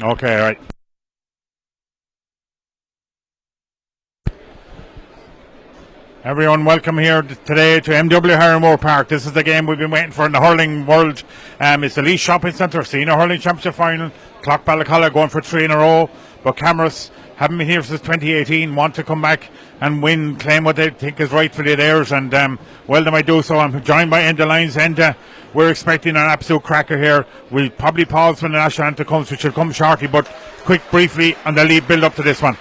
Okay, all right. Everyone, welcome here today to MW Harrimore Park. This is the game we've been waiting for in the hurling world. It's the Laois Shopping Centre, Senior Hurling Championship Final. Clough Ballacolla going for 3 in a row. But Camross haven't been here since 2018, want to come back and win, claim what they think is rightfully theirs, and well, they might do so. I'm joined by Enda Lyons. Enda, we're expecting an absolute cracker here. We'll probably pause when the national anthem comes, which will come shortly, but quick, briefly, and they'll build up to this one.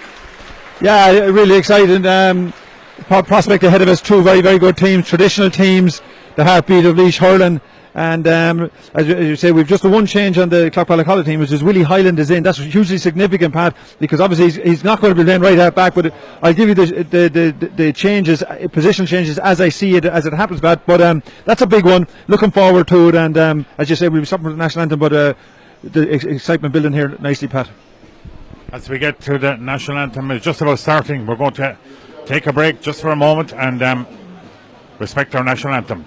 Yeah, really exciting. Prospect ahead of us, two very, very good teams, traditional teams, the heartbeat of Laois Hurling. And as you say, we've just the one change on the Clough Ballacolla team, which is Willie Hyland is in. That's hugely significant, Pat, because obviously he's not going to be playing right out back. But I'll give you the changes, positional changes as I see it, as it happens, Pat. But that's a big one. Looking forward to it. And as you say, we'll be stopping for the national anthem, but the excitement building here nicely, Pat. As we get to the national anthem, it's just about starting. We're going to take a break just for a moment and respect our national anthem.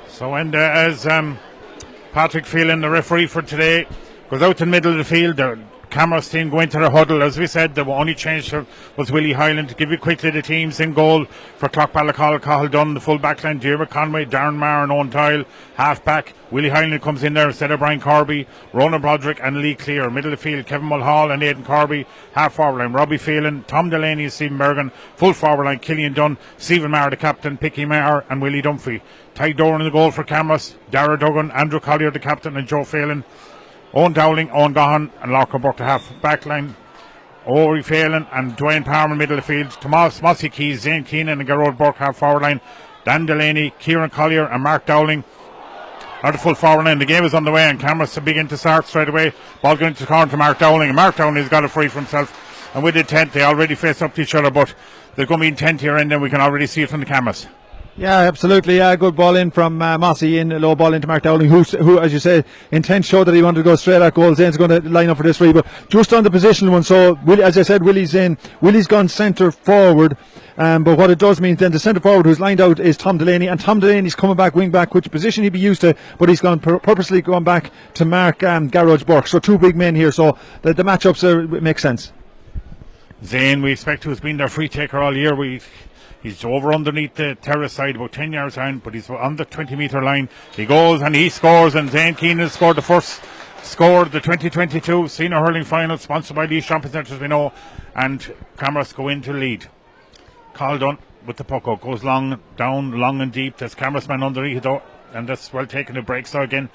So, and as Patrick Phelan, the referee for today, goes out in the middle of the field, the Camross team go into the huddle. As we said, the only change was Willie Hyland. To give you quickly the teams in goal for Clough Ballacolla, Cathal Dunn, the full back line, Diarmuid Conway, Darren Maher and Owen Tyle, half back. Willie Hyland comes in there instead of Brian Corby, Ronan Broderick and Lee Clear. Middle of the field, Kevin Mulhall and Aidan Corby. Half forward line, Robbie Phelan, Tom Delaney and Stephen Bergen. Full forward line, Killian Dunn, Stephen Maher the captain, Picky Maher and Willie Dunphy. Ty Doran in the goal for Camross, Dara Duggan, Andrew Collier the captain and Joe Phelan. Owen Dowling, Owen Gahan and Lorcan Burke the half back line. Ori Phelan and Dwayne Palmer middle of the field. Tomas Mossy Keys, Zane Keenan and Gerard Burke half forward line. Dan Delaney, Kieran Collier and Mark Dowling are the full forward line. The game is underway and Camross begin to start straight away. Ball going to the corner to Mark Dowling, and Mark Dowling has got it free for himself. And with the intent, they already face up to each other, but they're going to be intent here, and then we can already see it from the cameras. Yeah, absolutely. Good ball in from Mossy, in a low ball into Mark Dowling, who, as you say, intent showed that he wanted to go straight at goal. Zane's going to line up for this free, but just on the positional one. So, as I said, Willie's in. Willie's gone centre forward, but what it does mean then the centre forward who's lined out is Tom Delaney, and Tom Delaney's coming back wing back, which position he'd be used to, but he's gone purposely gone back to Mark Garage Burke. So two big men here. So the matchups make sense. Zane, we expect, who's been their free taker all year. He's over underneath the terrace side, about 10 yards down, but he's on the 20-metre line. He goes and he scores, and Zane Keenan scored the first score of the 2022 Senior Hurling Final, sponsored by Laois Shopping Centre, as we know, and Camross go into lead. Cathal Dunn with the puck out, goes long, down, long and deep. There's Camross man underneath, though, and that's well taken. The break so again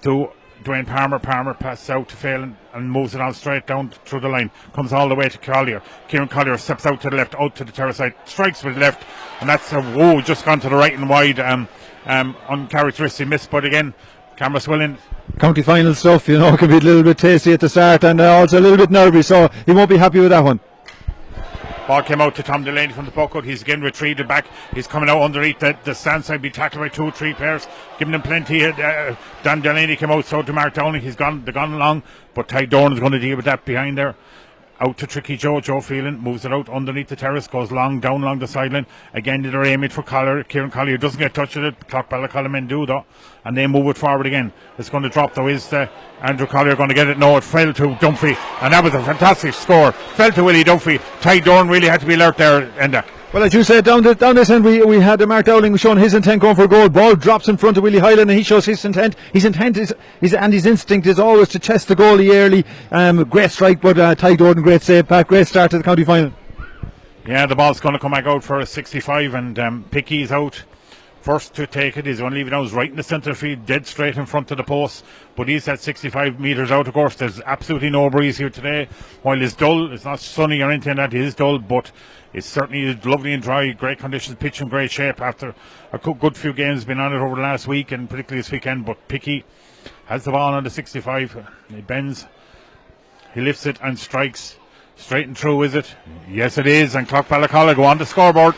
to Dwayne Palmer. Palmer passes out to Phelan and moves it on straight down through the line. Comes all the way to Collier. Kieran Collier steps out to the left, out to the terrace side, strikes with the left, and that's just gone to the right and wide. Uncharacteristic miss, but again, Camross willing. County final stuff, can be a little bit tasty at the start and also a little bit nervy, so he won't be happy with that one. Ball came out to Tom Delaney from the puck out. He's again retrieved back. He's coming out underneath the stand side, be tackled by 2 or 3 players, giving him plenty. Dan Delaney came out, so to Mark Dowling. They've gone along, but Ty Dorn is going to deal with that behind there. Out to Tricky Joe Phelan, moves it out underneath the terrace, goes long, down along the sideline. Again, they're aiming for Collier. Kieran Collier doesn't get touched with it. Clough Ballacolla men do, though, and they move it forward again. It's going to drop, though. Is Andrew Collier going to get it? No, it fell to Dunphy, and that was a fantastic score. Fell to Willie Dunphy. Ty Dorn really had to be alert there, Enda. Well, as you said, down this end, we had Mark Dowling showing his intent going for a goal. Ball drops in front of Willie Hyland, and he shows his intent. His instinct is always to chest the goalie early. Great strike, but Ty Gordon, great save, Pat. Great start to the county final. Yeah, the ball's going to come back out for a 65, and Picky's out first to take it. He's going to leave it out right in the centre field, dead straight in front of the post. But he's at 65 metres out, of course. There's absolutely no breeze here today. While it's dull, it's not sunny or anything like that. It is dull, but it's certainly lovely and dry. Great conditions, pitch in great shape after a good few games been on it over the last week and particularly this weekend. But Picky has the ball on the 65. He bends, he lifts it and strikes. Straight and true, is it? Yes, it is. And Clough Ballacolla go on the scoreboard.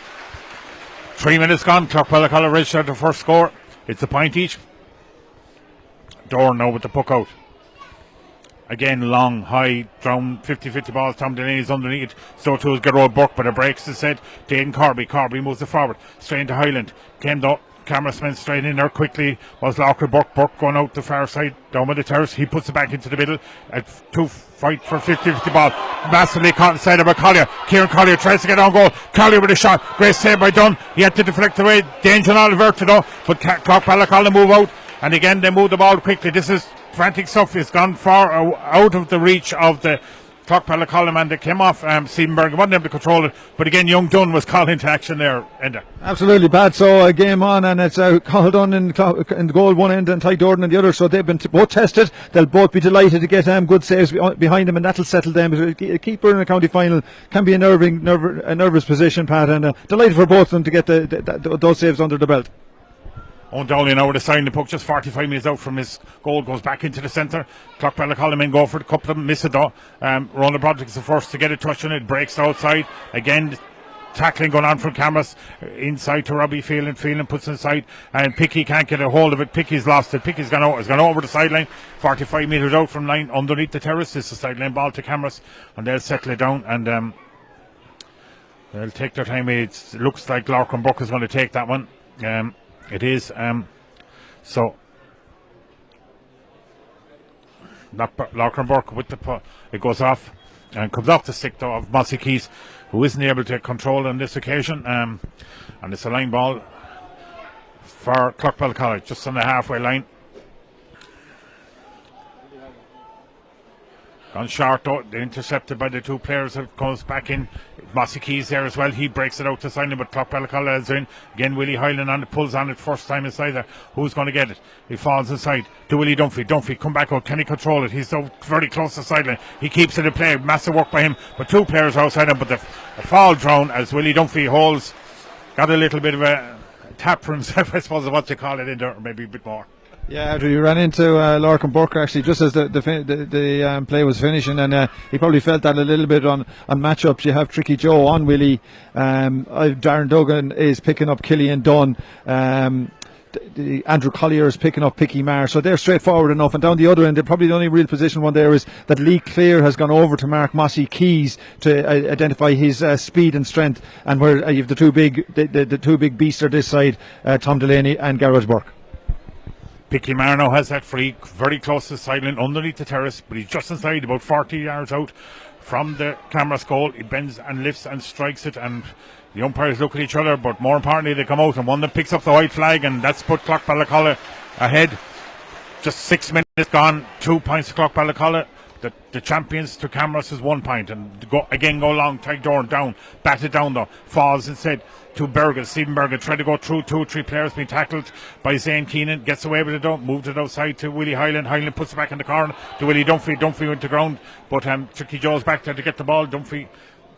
3 minutes gone. Clough Ballacolla registered the first score. It's a point each. Door now with the puck out. Again, long, high, down, 50-50 balls. Tom Delaney's underneath it. So too is Gerard Burke, but it breaks, as said. Dane Corby. Corby moves it forward. Straight into Highland. Came the cameraman straight in there quickly. Was Locker Burke. Burke going out the far side. Down by the terrace. He puts it back into the middle. At two fight for 50-50 ball. Massively caught inside of Collier. Kieran Collier tries to get on goal. Collier with a shot. Great save by Dunn. He had to deflect away. Danger not averted though. But Clough Ballacolla move out. And again, they move the ball quickly. This is frantic stuff. It's gone far out of the reach of the Clough Ballacolla man that came off. Siebenberg wasn't able to control it. But again, young Dunn was called into action there. Enda. Absolutely, Pat. So a game on, and it's called on in the goal one end and Ty Gordon in the other. So they've been both tested. They'll both be delighted to get good saves behind them, and that'll settle them. A keeper in a county final can be a nervous position, Pat, and delighted for both of them to get those saves under the belt. O'Dowling now with a sign, the puck just 45 metres out from his goal, goes back into the centre. Clough Ballacolla men go for it, a couple of them miss it though. Ronald Broderick's the first to get a touch on it, breaks outside. Again, tackling going on from Camross inside to Robbie Phelan puts it inside, and Picky can't get a hold of it. Picky's lost it. Picky's gone over the sideline, 45 metres out from line underneath the terrace. It's a sideline ball to Camross, and they'll settle it down, and they'll take their time. It looks like Larkin Buck is going to take that one. It is. So Larkin Burke with the it goes off and comes off the stick though of Mossy Keys, who isn't able to control on this occasion. And it's a line ball for Clough Ballacolla just on the halfway line. Gone short though, they're intercepted by the two players that comes back in. Mossy Keys there as well, he breaks it out to sign it, but Clough Ballacolla is in. Again, Willie Hyland on it, pulls on it first time inside there. Who's going to get it? He falls inside to Willie Dunphy. Dunphy come back out, can he control it? He's so very close to the sideline. He keeps it in play, massive work by him, but two players outside him, but the fall drown as Willie Dunphy holds. Got a little bit of a tap for himself, I suppose, what you call it in there, or maybe a bit more. Yeah, you ran into Larkin Burke actually just as the play was finishing, and he probably felt that a little bit on matchups. You have Tricky Joe on Willie. Darren Duggan is picking up Killian Dunn. Andrew Collier is picking up Picky Marr, so they're straightforward enough. And down the other end, probably the only real position one there is that Lee Clear has gone over to Mark Mossy Keys to identify his speed and strength, and where you have the two big beasts are this side, Tom Delaney and Garrett Burke. Picky Marno has that free, very close to the sideline, underneath the terrace, but he's just inside, about 40 yards out from the Camross goal. He bends and lifts and strikes it, and the umpires look at each other, but more importantly, they come out, and one that picks up the white flag, and that's put Clough Ballacolla ahead. Just 6 minutes gone, 2 points to Clough Ballacolla. The champions to Camross is 1 point, and go long, Ty Dorn down, batted down though, falls instead to Berger. Siebenberger tried to go through 2 or 3 players, being tackled by Zane Keenan, gets away with it though, moved it outside to Willie Hyland. Hyland puts it back in the corner to Willie Dunphy. Dunphy went to ground, but Tricky Joe's back there to get the ball. Dunphy,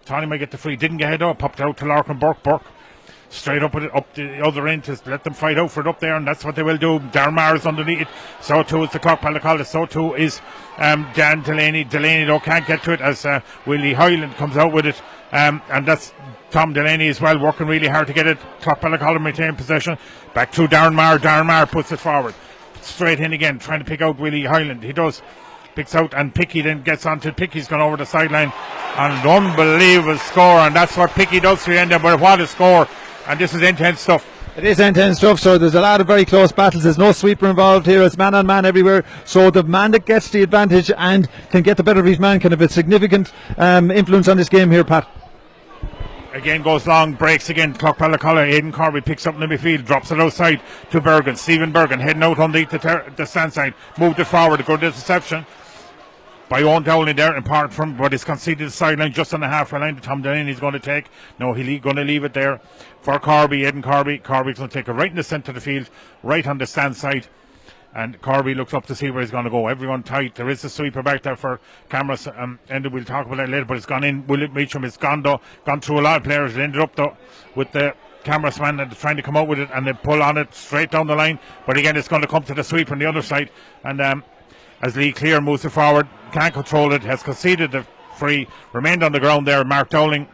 Tony might get the free, didn't get it up, popped it out to Larkin Burke. Burke straight up with it, up the other end to let them fight out for it up there, and that's what they will do. Darren Marr is underneath it, so too is the Clough Ballacolla, so too is Dan Delaney. Delaney though can't get to it as Willie Hyland comes out with it, and that's Tom Delaney as well, working really hard to get it. Clough Ballacolla maintain possession, back to Darren Marr. Darren Marr puts it forward, straight in again, trying to pick out Willie Hyland. He does, picks out, and Picky then gets onto Picky's gone over the sideline, and an unbelievable score, and that's what Picky does for the end. But what a score, and this is intense stuff. It is intense stuff, so there's a lot of very close battles. There's no sweeper involved here. It's man on man everywhere, so the man that gets the advantage and can get the better of his man can have a significant influence on this game here, Pat. Again goes long, breaks again. Clough Ballacolla, Aidan Corby picks up in the midfield, drops it outside to Bergen. Stephen Bergen heading out on the stand side, moved it forward, a good interception by Owen Dowling there, apart from what is conceded the sideline just on the halfway line. Tom Delaney's going to take. No, he's going to leave it there for Corby, Aidan Corby. Corby's going to take it right in the centre of the field, right on the stand side. And Corby looks up to see where he's going to go. Everyone tight. There is a sweeper back there for Camross. And we'll talk about that later, but it's gone in. Will it reach him? It's gone though. Gone through a lot of players. It ended up though with the Camross man and trying to come out with it, and they pull on it straight down the line. But again, it's going to come to the sweep on the other side. And as Lee Clear moves it forward, can't control it, has conceded the free, remained on the ground there. Mark Dowling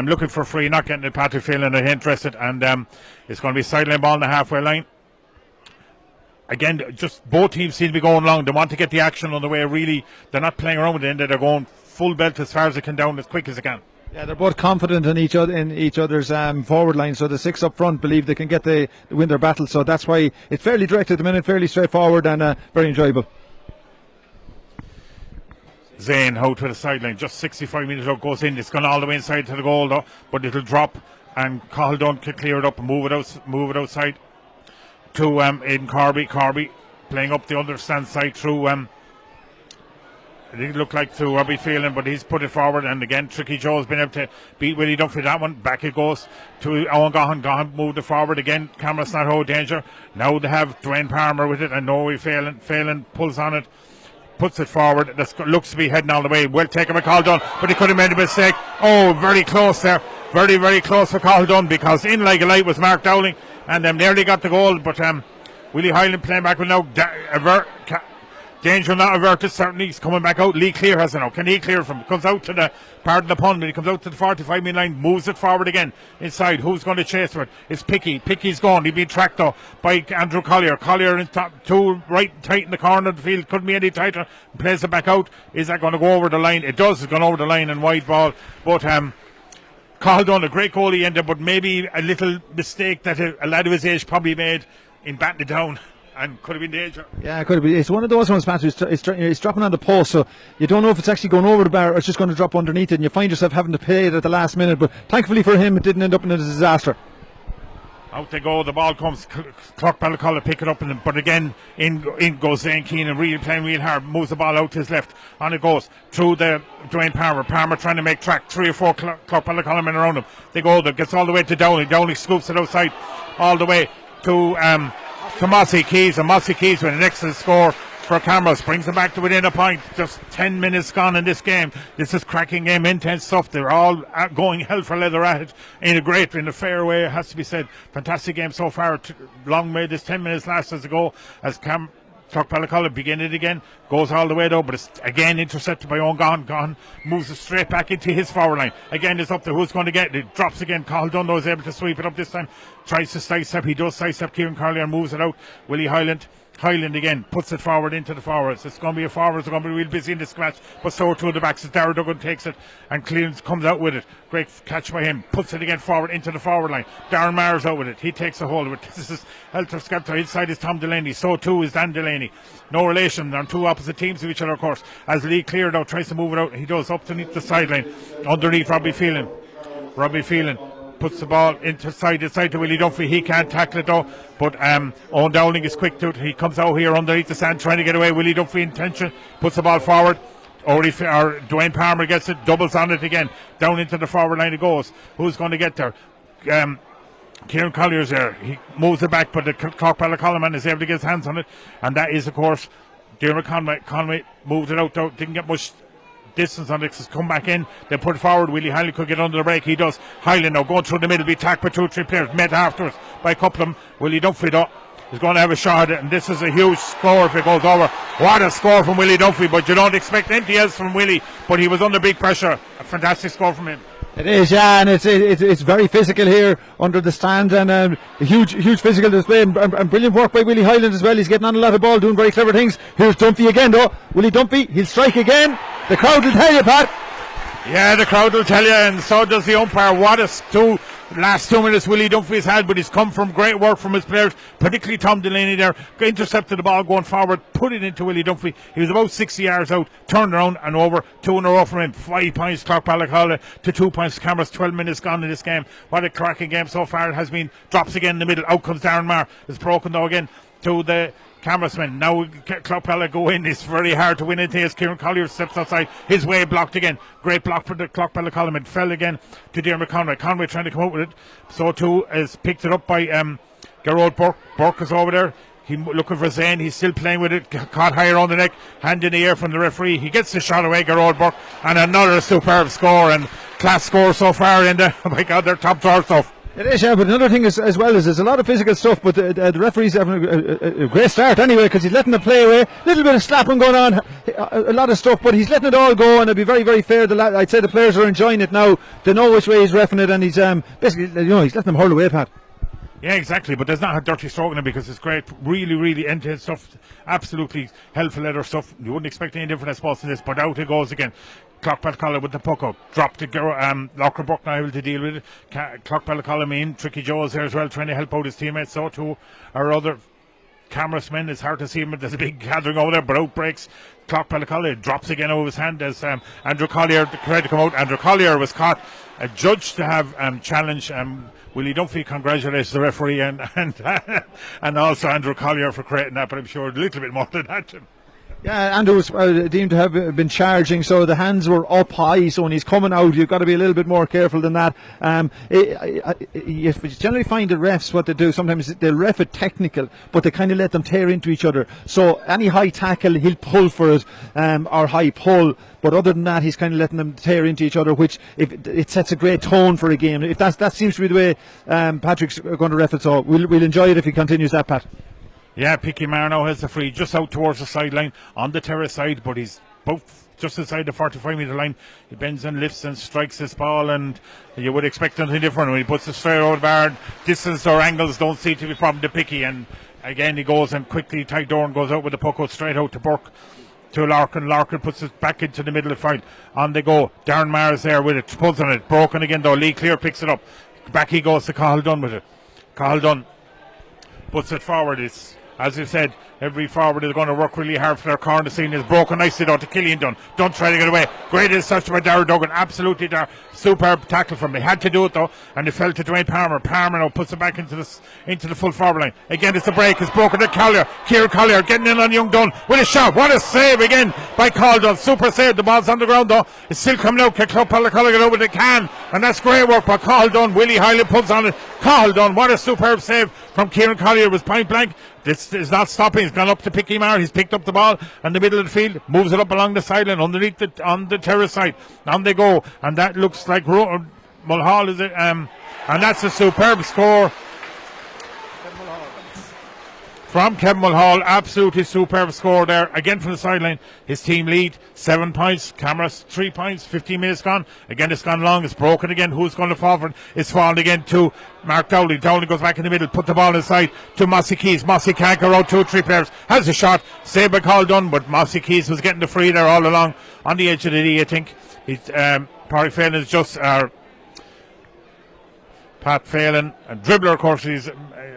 looking for free, not getting it. Patrick Phelan are interested, and it's going to be sideline ball on the halfway line. Again, just both teams seem to be going long. They want to get the action on the way. Really, they're not playing around with it. They're going full belt as far as they can down as quick as they can. Yeah, they're both confident in each other's forward line. So the six up front believe they can win their battle. So that's why it's fairly direct at the minute, fairly straightforward, and very enjoyable. Zane out to the sideline, just 65 metres out, goes in. It's gone all the way inside to the goal though, but it'll drop, and Cahaldun can clear it up and move it outside to Aidan Corby. Corby playing up the understand side through it didn't look like to Robbie Phelan, but he's put it forward, and again Tricky Joe's been able to beat Willie Duffy that one. Back it goes to Owen Gahan. Gahan moved it forward again. Camross not out of danger. Now they have Dwayne Palmer with it, and Noe Phelan pulls on it, puts it forward. This looks to be heading all the way. Well taken by Cahaldun, but he could have made a mistake. Oh, very close there. Very, very close for Cahaldun, because in like a light was Mark Dowling, and nearly got the goal, but Willie Hyland playing back with now. Danger not averted, certainly. He's coming back out. Lee Clear has it now. Can he clear from? Comes out to the part of the pond, but he comes out to the 45 metre line, moves it forward again inside. Who's going to chase for it? It's Picky. Picky's gone. He's been tracked though by Andrew Collier. Collier in top, two right tight in the corner of the field. Couldn't be any tighter. Plays it back out. Is that going to go over the line? It does. It's gone over the line and wide ball. But Cahaldun, a great goal he ended, but maybe a little mistake that a lad of his age probably made in batting it down. And could have been danger. Yeah, it could have been. It's one of those ones, Matthew. It's dropping on the post, so you don't know if it's actually going over the bar or it's just going to drop underneath it, and you find yourself having to pay it at the last minute. But thankfully for him, it didn't end up in a disaster. Out they go. The ball comes. Clough Ballacolla pick it up, but again in goes Zane Keenan, really playing real hard. Moves the ball out to his left. On it goes through the Dwayne Palmer. Palmer trying to make track. 3 or 4 Clough Ballacolla men around him. They go. That gets all the way to Downey. Downey scoops it outside, all the way to Mossy Keys, and Mossy Keys with an excellent score for Camross, brings them back to within a point. Just 10 minutes gone in this game. This is cracking game, intense stuff. They're all going hell for leather at it in a fair way, it has to be said. Fantastic game so far. Long may this 10 minutes last as a go, as Clough Ballacolla begin it again, goes all the way though, but it's again intercepted by Owen Gahan. Gahan moves it straight back into his forward line. Again, it's up to who's going to get it. It drops again. Cahaldun though is able to sweep it up this time. Tries to sidestep. He does sidestep. Kieran Carlier moves it out. Willie Hyland again puts it forward into the forwards. It's going to be a forwards. They're going to be real busy in this match, but so are two of the backs. Darragh Duggan takes it, and Cleans comes out with it. Great catch by him. Puts it again forward into the forward line. Darren Maher's out with it. He takes a hold of it. This is Helter Skelter. Inside is Tom Delaney. So too is Dan Delaney. No relation. They're on two opposite teams of each other, of course. As Lee cleared out, tries to move it out. He does up underneath the sideline. Underneath Robbie Phelan. Puts the ball inside to Willie Duffy. He can't tackle it though, but Owen Dowling is quick to it. He comes out here underneath the stand trying to get away. Willie Duffy in tension, puts the ball forward. Dwayne Palmer gets it, doubles on it again. Down into the forward line it goes. Who's going to get there? Kieran Collier's there. He moves it back, but the Clough Ballacolla man is able to get his hands on it, and that is of course Dermot Conway. Conway moved it out though, didn't get much distance on it. Has come back in. They put it forward. Willie Hyland could get under the break. He does. Hyland now going through the middle, be attacked by 2 or 3 players, met afterwards by a couple of them. Willie Duffy though is going to have a shot at it, and this is a huge score if it goes over. What a score from Willie Duffy, but you don't expect anything else from Willie, but he was under big pressure. A fantastic score from him. It is, yeah, and it's very physical here under the stand, and a huge physical display, and brilliant work by Willie Hyland as well. He's getting on a lot of ball, doing very clever things. Here's Dunphy again though. Willie Dunphy, he'll strike again. The crowd will tell you, Pat. Yeah, the crowd will tell you, and so does the umpire. What a last 2 minutes Willie Dunphy's had, but he's come from great work from his players, particularly Tom Delaney there, intercepted the ball going forward, put it into Willie Dunphy. He was about 60 yards out, turned around and over, 2 in a row from him. 5 points Clough Ballacolla to 2 points Camross. 12 minutes gone in this game. What a cracking game so far it has been. Drops again in the middle, out comes Darren Marr. It's broken though again to the Camross men. Now Clough Ballacolla go in. It's very hard to win it. As Kieran Collier steps outside, his way blocked again. Great block for the Clough Ballacolla men. Fell again to Dermot Conway. Conway trying to come out with it. So too is picked it up by Gerard Burke. Burke is over there. He looking for Zane. He's still playing with it. Caught higher on the neck. Hand in the air from the referee. He gets the shot away, Gerard Burke. And another superb score and class score so far. And oh my God, they're top drawer stuff. It is, yeah, but another thing is, as well, is there's a lot of physical stuff, but the referee's having a great start anyway, because he's letting the play away. A little bit of slapping going on, a lot of stuff, but he's letting it all go, and it'll be very, very fair. I'd say the players are enjoying it now. They know which way he's reffing it, and he's basically, he's letting them hurl away, Pat. Yeah, exactly, but there's not a dirty stroke in it because it's great, really, really end-to-end stuff, absolutely helpful leather stuff. You wouldn't expect any different, I suppose, in this, but out it goes again. Clough Ballacolla with the puck out, dropped it. Locker Buck now able to deal with it. Clough Ballacolla Tricky Joe is there as well, trying to help out his teammates. So too our other Camross men. It's hard to see him, but there's a big gathering over there, but out breaks Clough Ballacolla, drops again over his hand as Andrew Collier tried to come out. Andrew Collier was caught, judged to have challenged Willie Dunphy. Congratulates the referee and also Andrew Collier for creating that, but I'm sure a little bit more than that. Yeah, Andrew was deemed to have been charging, so the hands were up high, so when he's coming out, you've got to be a little bit more careful than that. You generally find the refs, what they do, sometimes they'll ref it technical, but they kind of let them tear into each other. So any high tackle, he'll pull for it, or high pull, but other than that, he's kind of letting them tear into each other, which it sets a great tone for a game. If that seems to be the way Patrick's going to ref it, so we'll enjoy it if he continues that, Pat. Yeah, Picky Marno has the free just out towards the sideline on the terrace side, but he's both just inside the 45-metre line. He bends and lifts and strikes this ball, and you would expect nothing different when he puts it straight over the bar. Distance or angles don't seem to be a problem to Picky, and again he goes and quickly Ty Dorn goes out with the puck out straight out to Burke. To Larkin. Larkin puts it back into the middle of the field. On they go. Darren Marr is there with it, pulls on it. Broken again though. Lee Clear picks it up. Back he goes to Cahill Dunn with it. Cahill Dunn puts it forward. It's, as you said, every forward is going to work really hard for their corner. Scene is broken nicely down to Killian Dunn. Dunn trying to get away. Great interception by Darragh Duggan. Absolutely superb tackle from him. He had to do it though, and it fell to Dwayne Palmer. Palmer now puts it back into the full forward line. Again, it's a break. It's broken to Collier. Kieran Collier getting in on young Dunn with a shot. What a save again by Cahill Dunn. Super save. The ball's on the ground though. It's still coming out. Can Clough Ballacolla get over the can? And that's great work by Cahill Dunn. Willie Hyland pulls on it. Cahill Dunn. What a superb save from Kieran Collier. It was point blank. This is not stopping. He's gone up to Picky Marr. He's picked up the ball in the middle of the field, moves it up along the sideline underneath on the terrace side. On they go, and that looks like Mulhall is it? And that's a superb score from Kevin Mulhall. Absolutely superb score there again from the sideline. His team lead 7 points. Camross 3 points. 15 minutes gone. Again, it's gone long. It's broken again. Who's going to fall for it? It's fallen again to Mark Dowley. Dowley goes back in the middle. Put the ball inside to Mossy Keys. Mossy can't go around 2 or 3 players. Has a shot. Saved by Cahill Dunn, but Mossy Keys was getting the free there all along on the edge of the D. I think Parry Phelan is just Pat Phelan, a dribbler, of course. He's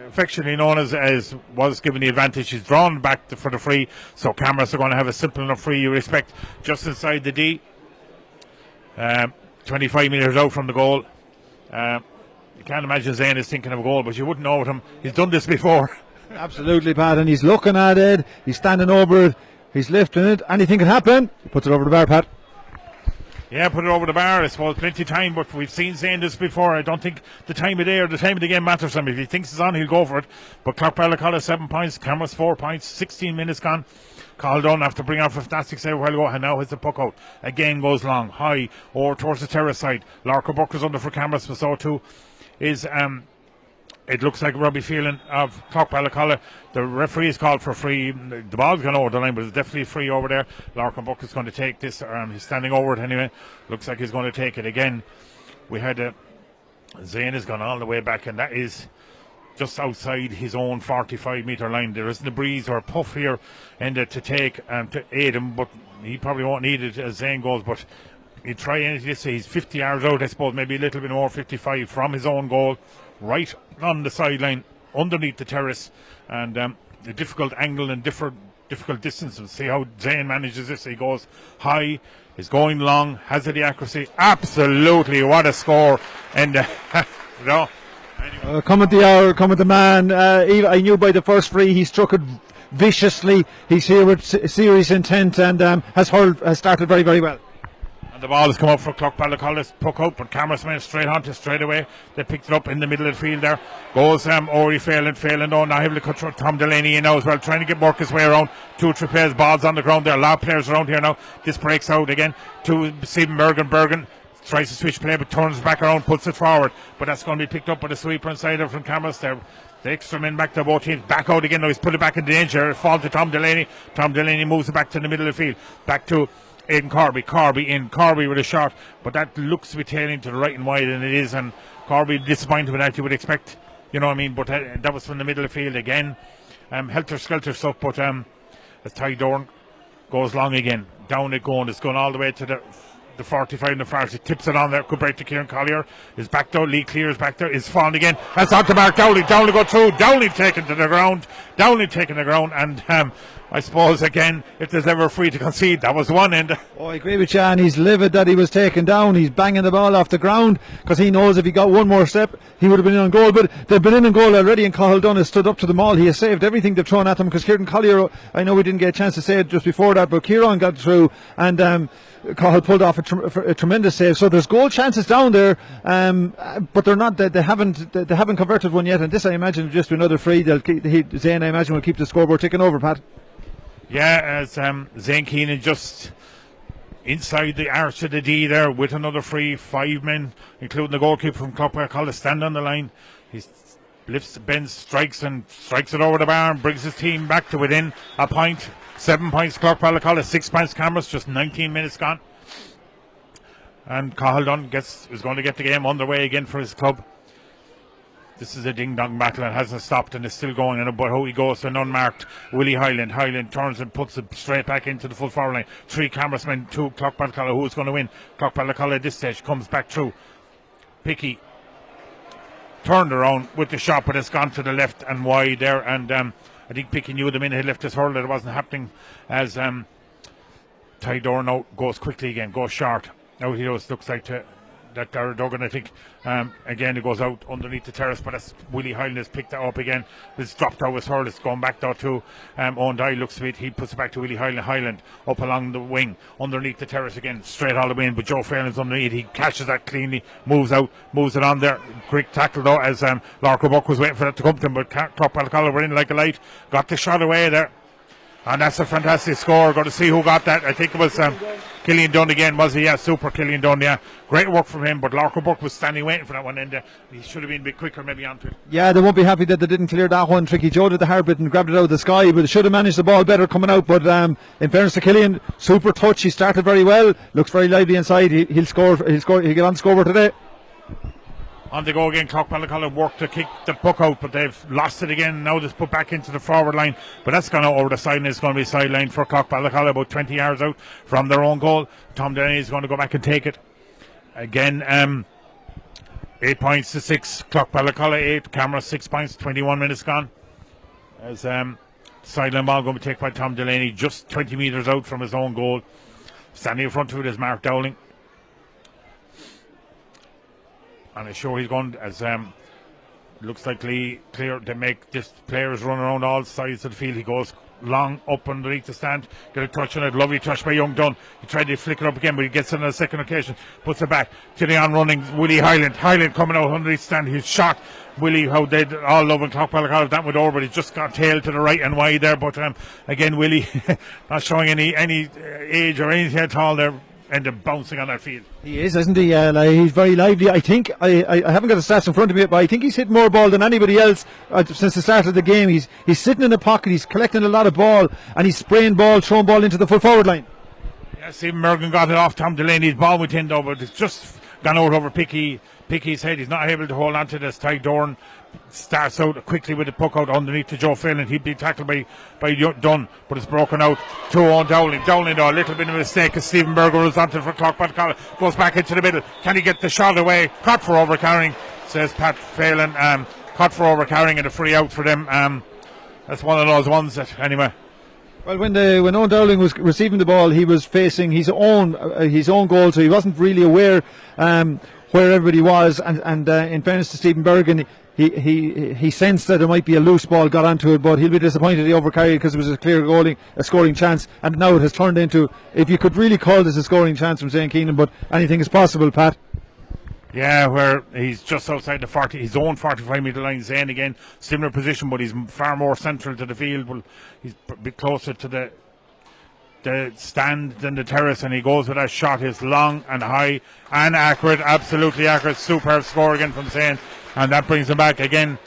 affectionately known as was given the advantage. He's drawn back for the free, so Camross are going to have a simple enough free, you respect, just inside the D, 25 metres out from the goal. You can't imagine Zane is thinking of a goal, but you wouldn't know with him. He's done this before. Absolutely, Pat, and he's looking at it, he's standing over it, he's lifting it, anything can happen. He puts it over the bar, Pat. Yeah, put it over the bar. I suppose plenty of time, but we've seen Zane this before. I don't think the time of day or the time of the game matters to him. If he thinks it's on, he'll go for it. But Clough Ballacolla 7 points, Camross 4 points, 16 minutes gone. Cahill Dunn after bringing off a fantastic save a while ago, and now has the puck out. Again goes long, high, over towards the terrace side. Larkin Burke is under for Camross, but so too is it looks like Robbie Phelan of Clough Ballacolla. The referee is called for free. The ball's gone over the line, but it's definitely free over there. Larkin Buck is going to take this. He's standing over it anyway. Looks like he's going to take it again. We had Zane has gone all the way back, and that is just outside his own 45-metre line. There isn't a breeze or a puff here Enda to take to aid him, but he probably won't need it as Zane goes. But he'd try anything this. He's 50 yards out, I suppose, maybe a little bit more, 55 from his own goal, right on the sideline, underneath the terrace, and a difficult angle and difficult distance. We'll see how Zane manages this. He goes high, he's going long, has the accuracy. Absolutely, what a score! And you know, anyway. Come at the hour, come at the man. I knew by the first free he struck it viciously. He's here with serious intent and has started very, very well. And the ball has come up for Clough Ballacolla, puck out, but Camross went straight on to straight away. They picked it up in the middle of the field there. Goes Ori failing on. Now heavily cut through Tom Delaney in now as well, trying to get work his way around. 2 or 3 players, balls on the ground there. A lot of players around here now. This breaks out again to Stephen Bergen. Tries to switch play but turns back around, puts it forward, but that's going to be picked up by the sweeper inside there from Camross there. The extra men back to both teams, back out again now. He's put it back in danger. It falls to Tom Delaney. Tom Delaney moves it back to the middle of the field, back to Aidan Corby with a shot, but that looks to be tailing to the right and wide, and it is, and Corby disappointed with that, you would expect, you know what I mean, but that was from the middle of the field again. Helter-skelter stuff, but as Ty Dorn goes long again, down it going, it's going all the way to the 45 in the far. He tips it on there, could break to Kieran Collier. Is back there, Lee Clear's back there, is falling again. That's on to Mark Dowling. Dowling go through, Dowling taken to the ground, and I suppose again, if there's ever a free to concede, that was one end. Oh, I agree with you, and he's livid that he was taken down. He's banging the ball off the ground because he knows if he got one more step, he would have been in on goal. But they've been in goal already, and Cathal Dunn has stood up to them all. He has saved everything they've thrown at him because Kieran Collier, I know we didn't get a chance to say it just before that, but Kieran got through, and Cathal pulled off a tremendous save. So there's goal chances down there, but they're not. They haven't converted one yet. And this, I imagine, will just be another free. Zane, I imagine, will keep the scoreboard ticking over, Pat. Yeah, as Zane Keenan just inside the arch of the D there with another free. 5 men, including the goalkeeper from Clough Ballacolla, stand on the line. He lifts, bends, strikes it over the bar and brings his team back to within a point. 7 points Clough Ballacolla, 6 points Camross, just 19 minutes gone. And Cathal Dunn is going to get the game underway again for his club. This is a ding-dong battle and hasn't stopped and is still going, and but how he goes to an unmarked Willie Hyland. Hyland turns and puts it straight back into the full forward line. 3 Camross men, 2 Clough Ballacolla. Who's going to win? Clough Ballacolla at this stage comes back through. Picky turned around with the shot, but it's gone to the left and wide there, and I think Picky knew the minute he left his hurl that it wasn't happening, as Ty Dorn now goes quickly again, goes short. Now he looks like that Dara Duggan, I think, again it goes out underneath the terrace, but that's Willie Hyland has picked that up again. It's dropped out his hurl, it's gone back there to Owen Dye, looks a bit, he puts it back to Willie Hyland up along the wing, underneath the terrace again, straight all the way in, but Joe Phelan's underneath, he catches that cleanly, moves out, moves it on there, quick tackle though, as Larko Buck was waiting for that to come to him, but Clough Ballacolla were in like a light, got the shot away there, and that's a fantastic score. Got to see who got that. I think it was Killian Dunn again, was he? Yeah, super Killian Dunn, yeah. Great work from him, but Larko Buck was standing waiting for that one, and he should have been a bit quicker maybe onto it. Yeah, they won't be happy that they didn't clear that one. Tricky Joe did the hard bit and grabbed it out of the sky, but they should have managed the ball better coming out. But in fairness to Killian, super touch. He started very well, looks very lively inside. He'll get on the scoreboard today. On the go again, Clough Ballacolla worked to kick the puck out, but they've lost it again. Now it's put back into the forward line, but that's gone out over the side, and it's going to be sidelined for Clough Ballacolla, about 20 yards out from their own goal. Tom Delaney is going to go back and take it. Again, 8 points to 6. Clough Ballacolla 8, Camross 6 points, 21 minutes gone. As sideline ball going to be taken by Tom Delaney, just 20 metres out from his own goal. Standing in front of it is Mark Dowling. And I'm sure he's going, as looks like Lee clear to make this players run around all sides of the field. He goes long up underneath the stand, get a touch on it, lovely touch by Young Dunn. He tried to flick it up again, but he gets it on a second occasion, puts it back to the on running Willie Hyland coming out underneath the stand. He's shot. Willie, how they all love and Clough Ballacolla, that went over, but he just got tailed to the right and wide there, but again Willie not showing any age or anything at all there, and bouncing on that field. He is, isn't he? He's very lively. I think I haven't got the stats in front of me, but I think he's hit more ball than anybody else since the start of the game. He's sitting in the pocket, he's collecting a lot of ball, and he's spraying ball, throwing ball into the full forward line. Yeah, Stephen Mergen got it off Tom Delaney's ball with Enda, but it's just gone out over Picky's head. He's not able to hold on to this. Ty Dorn starts out quickly with the puck out underneath to Joe Phelan. He'd be tackled by Dunn, but it's broken out to Owen Dowling. Dowling, though, a little bit of a mistake as Stephen Berger was onto it for Clough Ballacolla. Goes back into the middle. Can he get the shot away? Caught for overcarrying, says Pat Phelan. Caught for overcarrying and a free out for them. That's one of those ones that, anyway. Well, when Owen Dowling was receiving the ball, he was facing his own goal, so he wasn't really aware where everybody was. And in fairness to Stephen Bergen, he sensed that there might be a loose ball, got onto it, but he'll be disappointed he overcarried because it was a clear scoring chance, and now it has turned into, if you could really call this a scoring chance from St. Keenan, but anything is possible, Pat. Yeah, where he's just outside his own 45-metre line. Zane again, similar position, but he's far more central to the field. Well, he's a bit closer to the stand than the terrace, and he goes with that shot. It's long and high and accurate, absolutely accurate. Superb score again from Zane, and that brings him back again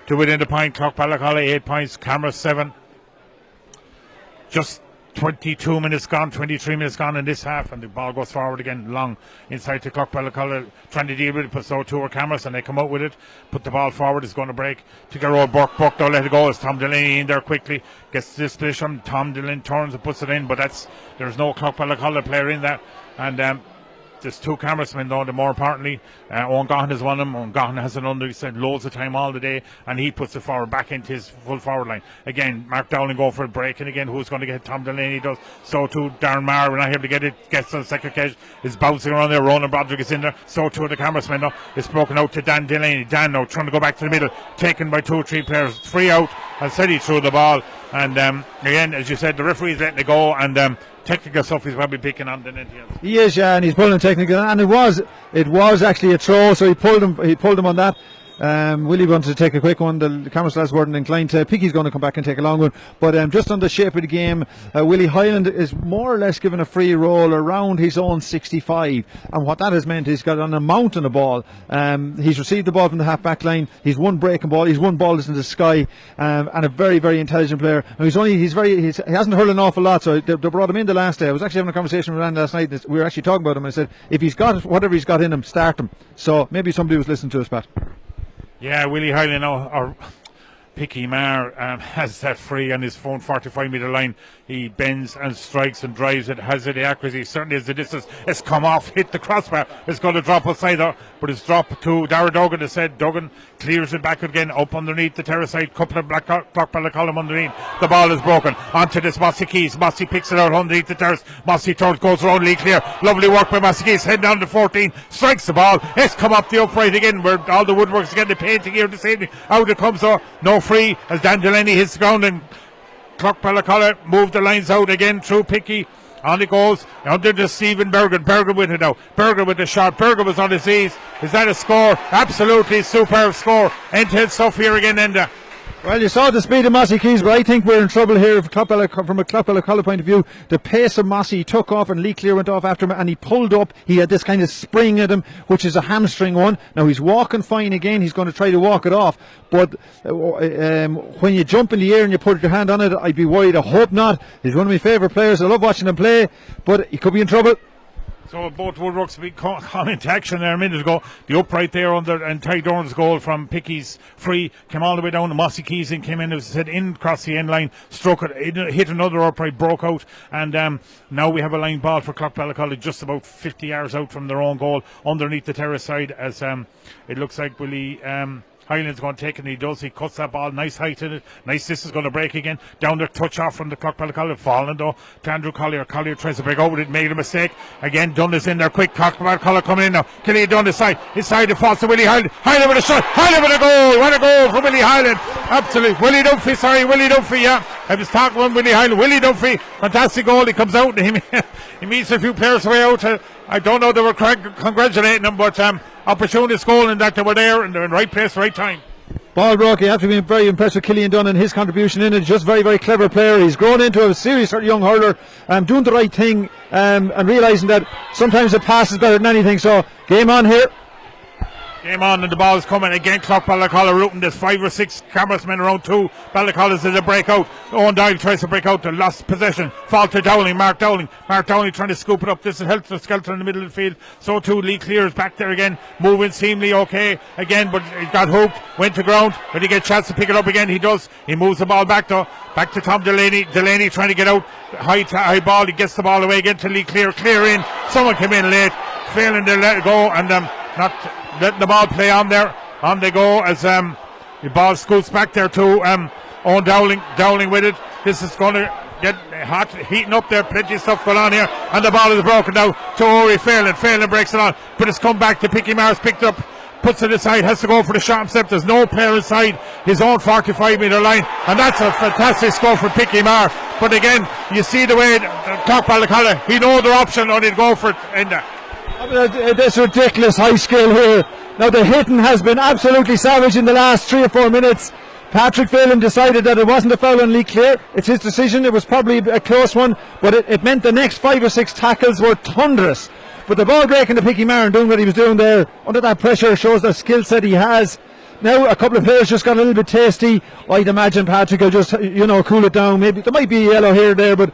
to within the point. Clough Ballacolla 8 points, Camross 7. Just 22 minutes gone, 23 minutes gone in this half, and the ball goes forward again, long inside to Clough Ballacolla, trying to deal with it, but so too are Camross, and they come out with it, put the ball forward. It's going to break to Garrod Burke. Burke don't let it go as Tom Delaney in there quickly, gets this position. Tom Delaney turns and puts it in, but there's no Clough Ballacolla player in that, and there's two Camrossmen though, and more importantly, Owen Gahan is one of them. Owen Gahan has an under, he said, loads of time all the day, and he puts it forward back into his full forward line. Again, Mark Dowling go for a break, and again, who's going to get Tom Delaney does. So too, Darren Maher, we're not able to get it, gets on the second cage, is bouncing around there. Ronan Broderick is in there. So too the Camrossmen now. It's broken out to Dan Delaney. Dan now trying to go back to the middle, taken by 2 or 3 players. Free out, and said he threw the ball. And again, as you said, the referee's letting it go, and technical stuff he's probably picking on the net. He is, yeah, and he's pulling technical, and it was actually a throw, so he pulled him on that. Willie wanted to take a quick one. The Camross lads weren't inclined to. Picky's going to come back and take a long one, but just on the shape of the game, Willie Hyland is more or less given a free roll around his own 65, and what that has meant, he's got on a mountain of ball. He's received the ball from the half back line. He's one breaking ball. He's one ball that's in the sky, and a very, very intelligent player. And he hasn't hurled an awful lot, so they brought him in the last day. I was actually having a conversation with Randy last night. We were actually talking about him, and I said, if he's got whatever he's got in him, start him. So maybe somebody was listening to us, Pat. Yeah, Willie Hyland or Picky Maher has that free on his own 45-metre line. He bends and strikes and drives it, has it the accuracy, certainly has the distance. It's come off, hit the crossbar. It's going to drop outside there, but it's dropped to Dara Duggan. It said Duggan clears it back again, up underneath the terrace side. Couple of Clough Ballacolla underneath. The ball is broken onto this Mossy Keys. Mossy picks it out underneath the terrace. Mossy turns, goes around Lee Clear. Lovely work by Mossy Keys. Head down to 14, strikes the ball. It's come up the upright again, where all the woodwork's getting the painting here this evening. Out it comes though, no free as Dan Delaney hits the ground, and Clough Ballacolla moved the lines out again through Picky. On it goes under to Stephen Bergen. Bergen with it now. Bergen with the shot. Bergen was on his knees. Is that a score? Absolutely superb score. End-to-end stuff here again, Enda. Well, you saw the speed of Mossy Keys, but I think we're in trouble here from a Clough Ballacolla point of view. The pace of Mossy took off, and Lee Clear went off after him, and he pulled up. He had this kind of spring at him, which is a hamstring one. Now he's walking fine again. He's going to try to walk it off, but when you jump in the air and you put your hand on it, I'd be worried. I hope not. He's one of my favourite players. I love watching him play, but he could be in trouble. So both woodworks be caught into action there a minute ago. The upright there under, and Ty Dorn's goal from Picky's free came all the way down. Mossy Keys came in, as I said, in across the end line, struck it, hit another upright, broke out, and now we have a line ball for Clough Ballacolla just about 50 yards out from their own goal, underneath the terrace side, as it looks like Willie Hyland's going to take it, and he does. He cuts that ball, nice height in it, nice. This is going to break again. Down there, touch off from the Clough Ballacolla, falling though to Andrew Collier. Collier tries to break over it, made a mistake. Again, Dunn is in there quick. Clough Ballacolla coming in now. Killian Dunn inside the falls to Willie Hyland. Hyland with a shot. Hyland with a goal. What a goal from Willie Hyland. Absolutely. Willie Dunphy, yeah. I was talking about Willie Hyland. Willie Dunphy, fantastic goal. He comes out and he meets a few players way out. I don't know, they were congratulating him, but opportunist goal in that they were there in the right place, right time. Ball broke. You have to be very impressed with Killian Dunn and his contribution in it. Just very, very clever player. He's grown into a serious young hurler, doing the right thing, and realising that sometimes a pass is better than anything. So game on here. Game on and the ball's coming again. Clough Ballacolla rooting. There's 5 or 6 Camross men around 2. Ballacolla's is a breakout. Owen Doyle tries to break out. The lost possession. Fall to Dowling. Mark Dowling trying to scoop it up. This is helter skelter in the middle of the field. So too Lee Clear is back there again. Moving seemingly okay again, but he got hooked. Went to ground. When he gets a chance to pick it up again, he does. He moves the ball back though. Back to Tom Delaney. Delaney trying to get out. High ball. He gets the ball away again to Lee Clear. Clear in. Someone came in late. Failing to let it go and not letting the ball play on there. On they go as the ball scoots back there to Owen Dowling with it. This is going to get hot, heating up there. Plenty of stuff going on here. And the ball is broken now to Ori Phelan. Phelan breaks it on. But it's come back to Picky Mars. Picked up. Puts it aside. Has to go for the shot himself. There's no player inside his own 45-metre line. And that's a fantastic score for Picky Mar. But again, you see the way Clough Ballacolla, he know their option on it. Go for it. Enda. This ridiculous high skill here. Now the hitting has been absolutely savage in the last 3 or 4 minutes. Patrick Phelan decided that it wasn't a foul on Lee Clear. It's his decision. It was probably a close one, but it meant the next 5 or 6 tackles were thunderous. But the ball breaking to Picky Marin, doing what he was doing there under that pressure, shows the skill set he has. Now a couple of players just got a little bit tasty. I'd imagine Patrick will just cool it down. Maybe there might be a yellow here or there, but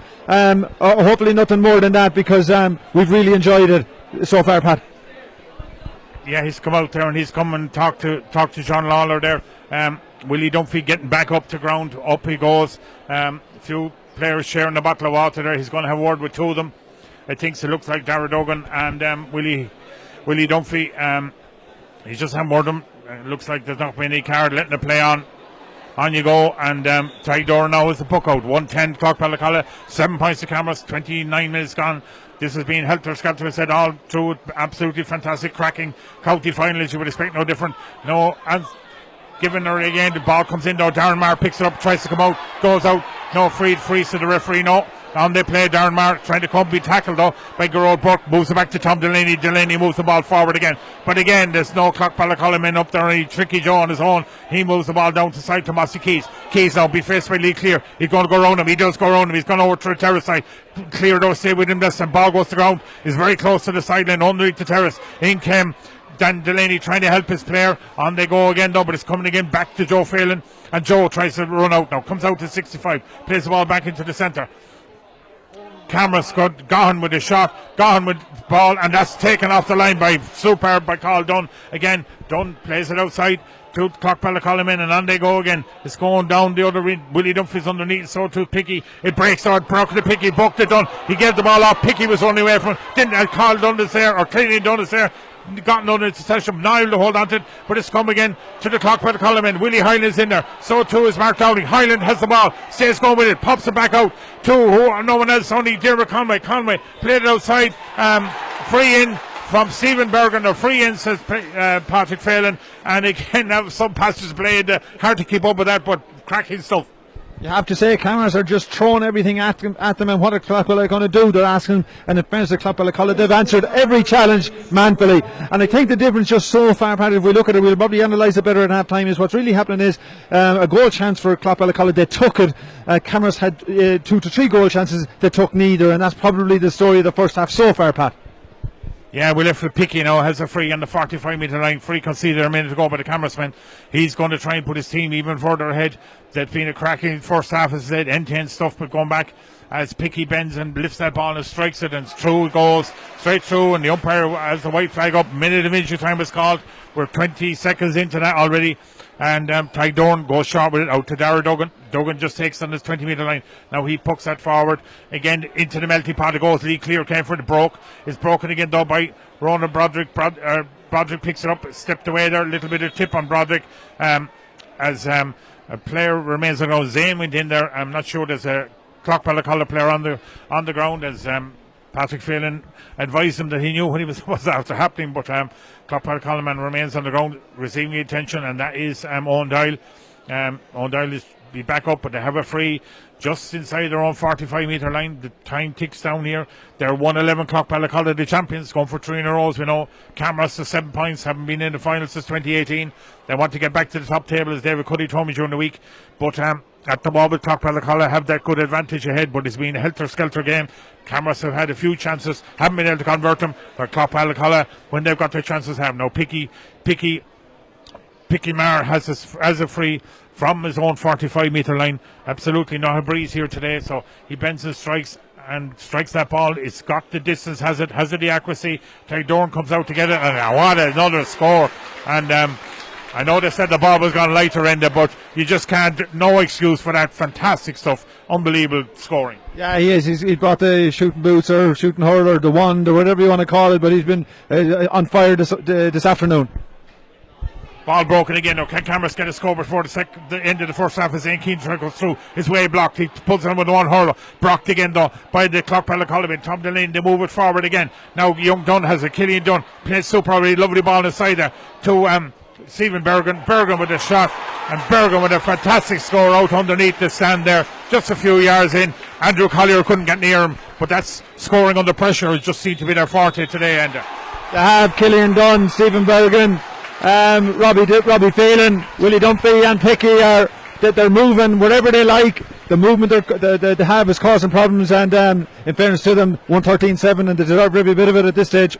hopefully nothing more than that, because we've really enjoyed it so far, Pat. Yeah, he's come out there and he's come and talk to John Lawler there. Willie Dunphy getting back up to ground. Up he goes. A few players sharing a bottle of water there. He's going to have a word with 2 of them. I think it looks like Dara Duggan and Willie Dunphy. He's just having word with them. Looks like there's not been any card, letting it play on. On you go, and Tydor now is the puck out. 110 Clough Ballacolla, 7 points to Camross, 29 minutes gone. This has been helter skelter, I said, all through. Absolutely fantastic, cracking county final, as you would expect, no different. No, and given her again, the ball comes in though. Darren Marr picks it up, tries to come out, goes out. No, freeze to the referee, no. On they play, Darren Marr trying to come, be tackled though by Gerard Burke, moves it back to Tom Delaney. Delaney moves the ball forward again, but again there's no Clough Ballacolla men up there. Any Tricky Joe on his own, he moves the ball down to side to Mossy Keys now be faced by Lee Clear. He's going to go around him, he does go around him, he's gone over to the terrace side. Clear though, stay with him, this and ball goes to ground, is very close to the sideline underneath the terrace. In came Dan Delaney trying to help his player. On they go again though, but it's coming again back to Joe Phelan, and Joe tries to run out now, comes out to 65, plays the ball back into the centre. Camross gone with a shot, gone with ball, and that's taken off the line by superb by Carl Dunn. Again, Dunn plays it outside to Clough Ballacolla men, and on they go again. It's going down the other end. Willie Dunphy's underneath, so too Picky. It breaks out, broke to Picky, bucked it Dunn. He gave the ball off. Picky was running away from it. Didn't Carl Dunn is there, or Clearly Dunn is there. Gotten under the session, Niall to hold on to it, but it's come again to the Clough Ballacolla men. Willie Hyland's in there, so too is Mark Dowling. Hyland has the ball, stays going with it, pops it back out to no one else, only Dermot Conway. Conway played it outside, free in from Stephen Bergen, or free in, says Patrick Phelan, and again now some passes played, hard to keep up with that, but cracking stuff. You have to say, Camross are just throwing everything at them, and what are Clough Ballacolla going to do? They're asking, and in fairness to Clough Ballacolla, they've answered every challenge manfully. And I think the difference just so far, Pat, if we look at it, we'll probably analyse it better at half time, is what's really happening is a goal chance for Clough Ballacolla. They took it. Camross had 2 to 3 goal chances, they took neither, and that's probably the story of the first half so far, Pat. Yeah, we left with Picky now, has a free on the 45-metre line. Free conceded a minute ago by the Camross man. He's going to try and put his team even further ahead. That's been a cracking first half, as I said, end-to-end stuff, but going back as Picky bends and lifts that ball and strikes it, and through it goes, straight through, and the umpire has the white flag up. Minute of injury time was called. We're 20 seconds into that already. And Ty Dorn goes short with it out to Dara Duggan. Duggan just takes on his 20-metre line. Now he pucks that forward. Again into the melty pot it goes. Lee Clear came for the broke. It's broken again though by Ronan Broderick. Broderick picks it up, stepped away there. A little bit of tip on Broderick. As a player remains on the ground. Zane went in there. I'm not sure there's a Clough Ballacolla player on the ground, as Patrick Phelan advised him that he knew what he was after happening, but Clough Ballacolla man remains on the ground receiving the attention, and that is Owen Doyle. Owen Doyle is be back up, but they have a free just inside their own 45-metre line. The time ticks down here. They're 111 Clough Ballacolla, the champions, going for 3 in a row. As we know, Camross to 7 points, haven't been in the final since 2018. They want to get back to the top table, as David Cuddy told me during the week. But at the moment, Clough Ballacolla have that good advantage ahead, but it's been a helter-skelter game. Camross have had a few chances, haven't been able to convert them, but Clough Ballacolla, when they've got their chances, have. Now, Picky Marr has a free from his own 45-metre line. Absolutely not a breeze here today, so he bends and strikes that ball. It's got the distance, has it the accuracy. Terry Dorn comes out to get it, and what another score. And I know they said the ball was gone lighter, Enda, but you just can't, no excuse for that. Fantastic stuff, unbelievable scoring. Yeah, he is. He's got the shooting boots or shooting hurler, the wand or whatever you want to call it, but he's been on fire this afternoon. Ball broken again. Now, can Camross get a score before the end of the first half as Ian Keane goes through? His way blocked. He pulls on with one hurler. Blocked again, though, by the Clough Ballacolla. Tom Delaney, they move it forward again. Now, Young Dunn has a Killian Dunn. Plays superbly. Lovely ball inside there to Stephen Bergen. Bergen with a shot. And Bergen with a fantastic score out underneath the stand there. Just a few yards in. Andrew Collier couldn't get near him. But that's scoring under pressure. It just seemed to be their forte today, Enda. They have Killian Dunn, Stephen Bergen, Robbie Phelan, Willie Dunphy and Picky they're moving wherever they like. The movement they have is causing problems, and in fairness to them, 113-7, and they deserve every bit of it at this stage.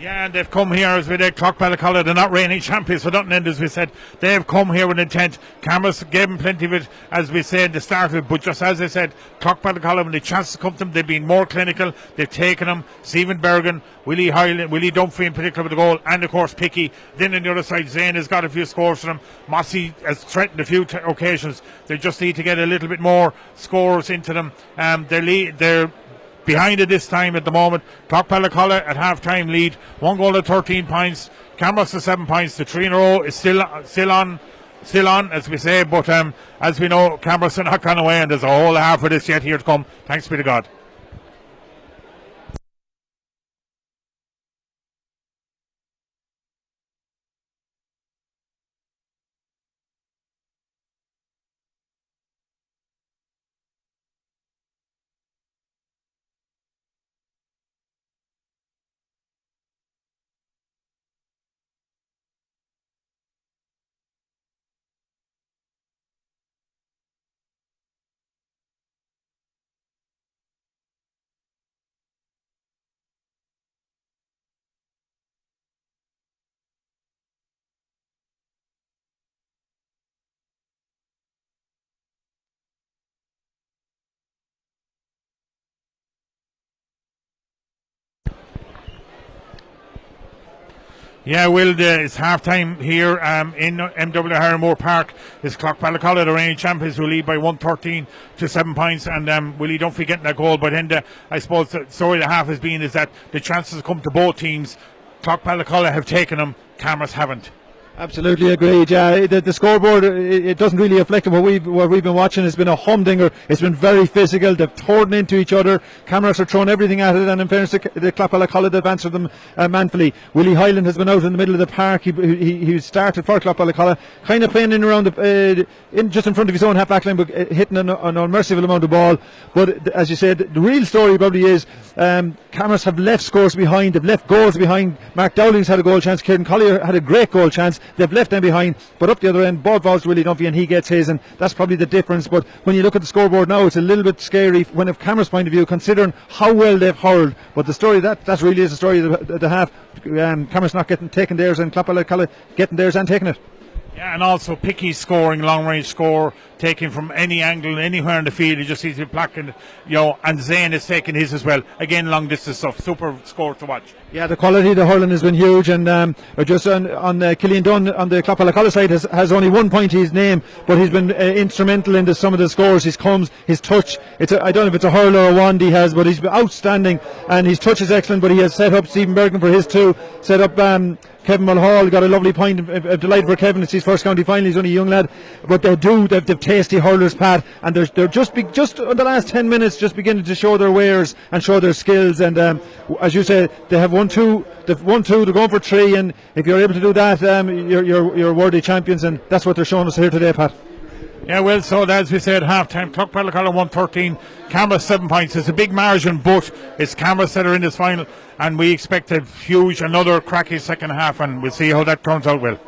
Yeah, and they've come here, as we did, Clough Ballacolla, they're not reigning champions for nothing, and as we said, they've come here with intent. Camross gave them plenty of it, as we said, to start with, but just as I said, Clough Ballacolla, when the chances come to them, they've been more clinical, they've taken them. Stephen Bergen, Willie Hurling, Willie Dunphy in particular with the goal, and of course Picky. Then on the other side, Zane has got a few scores for them. Mossy has threatened a few occasions. They just need to get a little bit more scores into them. They're behind it this time at the moment. Clough Ballacolla at half-time lead, 1 goal at 13 points. Camross to 7 points. The 3 in a row is still on, as we say. But as we know, Camross are not gone away, and there's a whole half of this yet here to come. Thanks be to God. Yeah, Will, it's half time here in MW Harrimore Park. It's Clough Ballacolla, the reigning champions, who lead by 113-7 points, and Willie Dunphy getting that goal. But then I suppose the story of the half has been is that the chances come to both teams. Clough Ballacolla have taken them, Camross haven't. Absolutely agreed. Yeah, the scoreboard, it doesn't really reflect what we've been watching. It's been a humdinger. It's been very physical. They've torn into each other. Camross are throwing everything at it, and in fairness, the Clough Ballacolla, they've answered them manfully. Willie Hyland has been out in the middle of the park. He started for Clough Ballacolla, kind of playing in around just in front of his own half back line, but hitting an unmerciful amount of ball. But as you said, the real story probably is Camross have left scores behind. They've left goals behind. Mark Dowling's had a goal chance. Kieran Collier had a great goal chance. They've left them behind, but up the other end, ball falls to Willie Dunphy and he gets his, and that's probably the difference. But when you look at the scoreboard now, it's a little bit scary when, of Camross' point of view, considering how well they've hurled. But the story that really is the story of the half. Camross not taking theirs, and Clough Ballacolla getting theirs and taking it. Yeah, and also Picky scoring, long range score, taking from any angle, anywhere in the field. He just seems to be blocking, and Zane is taking his as well. Again, long distance stuff. Super score to watch. Yeah, the quality of the hurling has been huge, and just on Killian Dunn on the Clough Ballacolla side has only 1 point to his name, but he's been instrumental in some of the scores. His comes, his touch. I don't know if it's a hurler or a wand he has, but he's been outstanding, and his touch is excellent. But he has set up Stephen Bergen for his two. Set up Kevin Mulhall got a lovely point. Delighted for Kevin. It's his first county final. He's only a young lad, but they've tasty hurlers, Pat, and they're just in the last 10 minutes just beginning to show their wares and show their skills. And as you say, they have 1-2. They've 1-2. They're going for 3, and if you're able to do that, you're worthy champions, and that's what they're showing us here today, Pat. Yeah, well, so as we said, half time, Clough Ballacolla 113, Camross 7 points. It's a big margin, but it's Camross that are in this final, and we expect another cracky second half, and we'll see how that turns out, Will.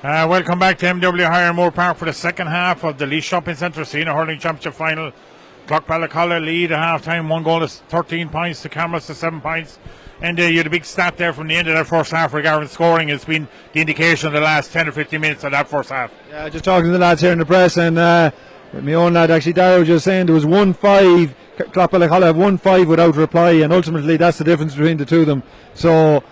Welcome back to MW Highmore Park for the second half of the Laois Shopping Centre Senior Hurling Championship Final. Clough Ballacolla lead at half time, 1 goal is 13 points to Camross to 7 points. And you had a big stat there from the end of that first half regarding scoring. It's been the indication of the last 10 or 15 minutes of that first half. Yeah, just talking to the lads here in the press, and my own lad actually, Darrow, was just saying there was 1-5. Clough Ballacolla have 1-5 without reply, and ultimately that's the difference between the two of them. So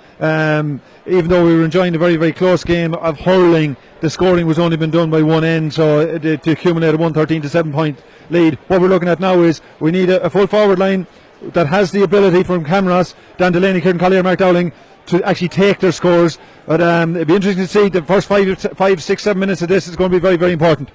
even though we were enjoying a very, very close game of hurling, the scoring was only been done by one end, so to accumulate a 113 to 7 point lead. What we're looking at now is we need a full forward line that has the ability from Camross, Dan Delaney, Kieran Collier, Mark Dowling to actually take their scores. But it'd be interesting to see the first 5, 6, 7 minutes of this is going to be very, very important.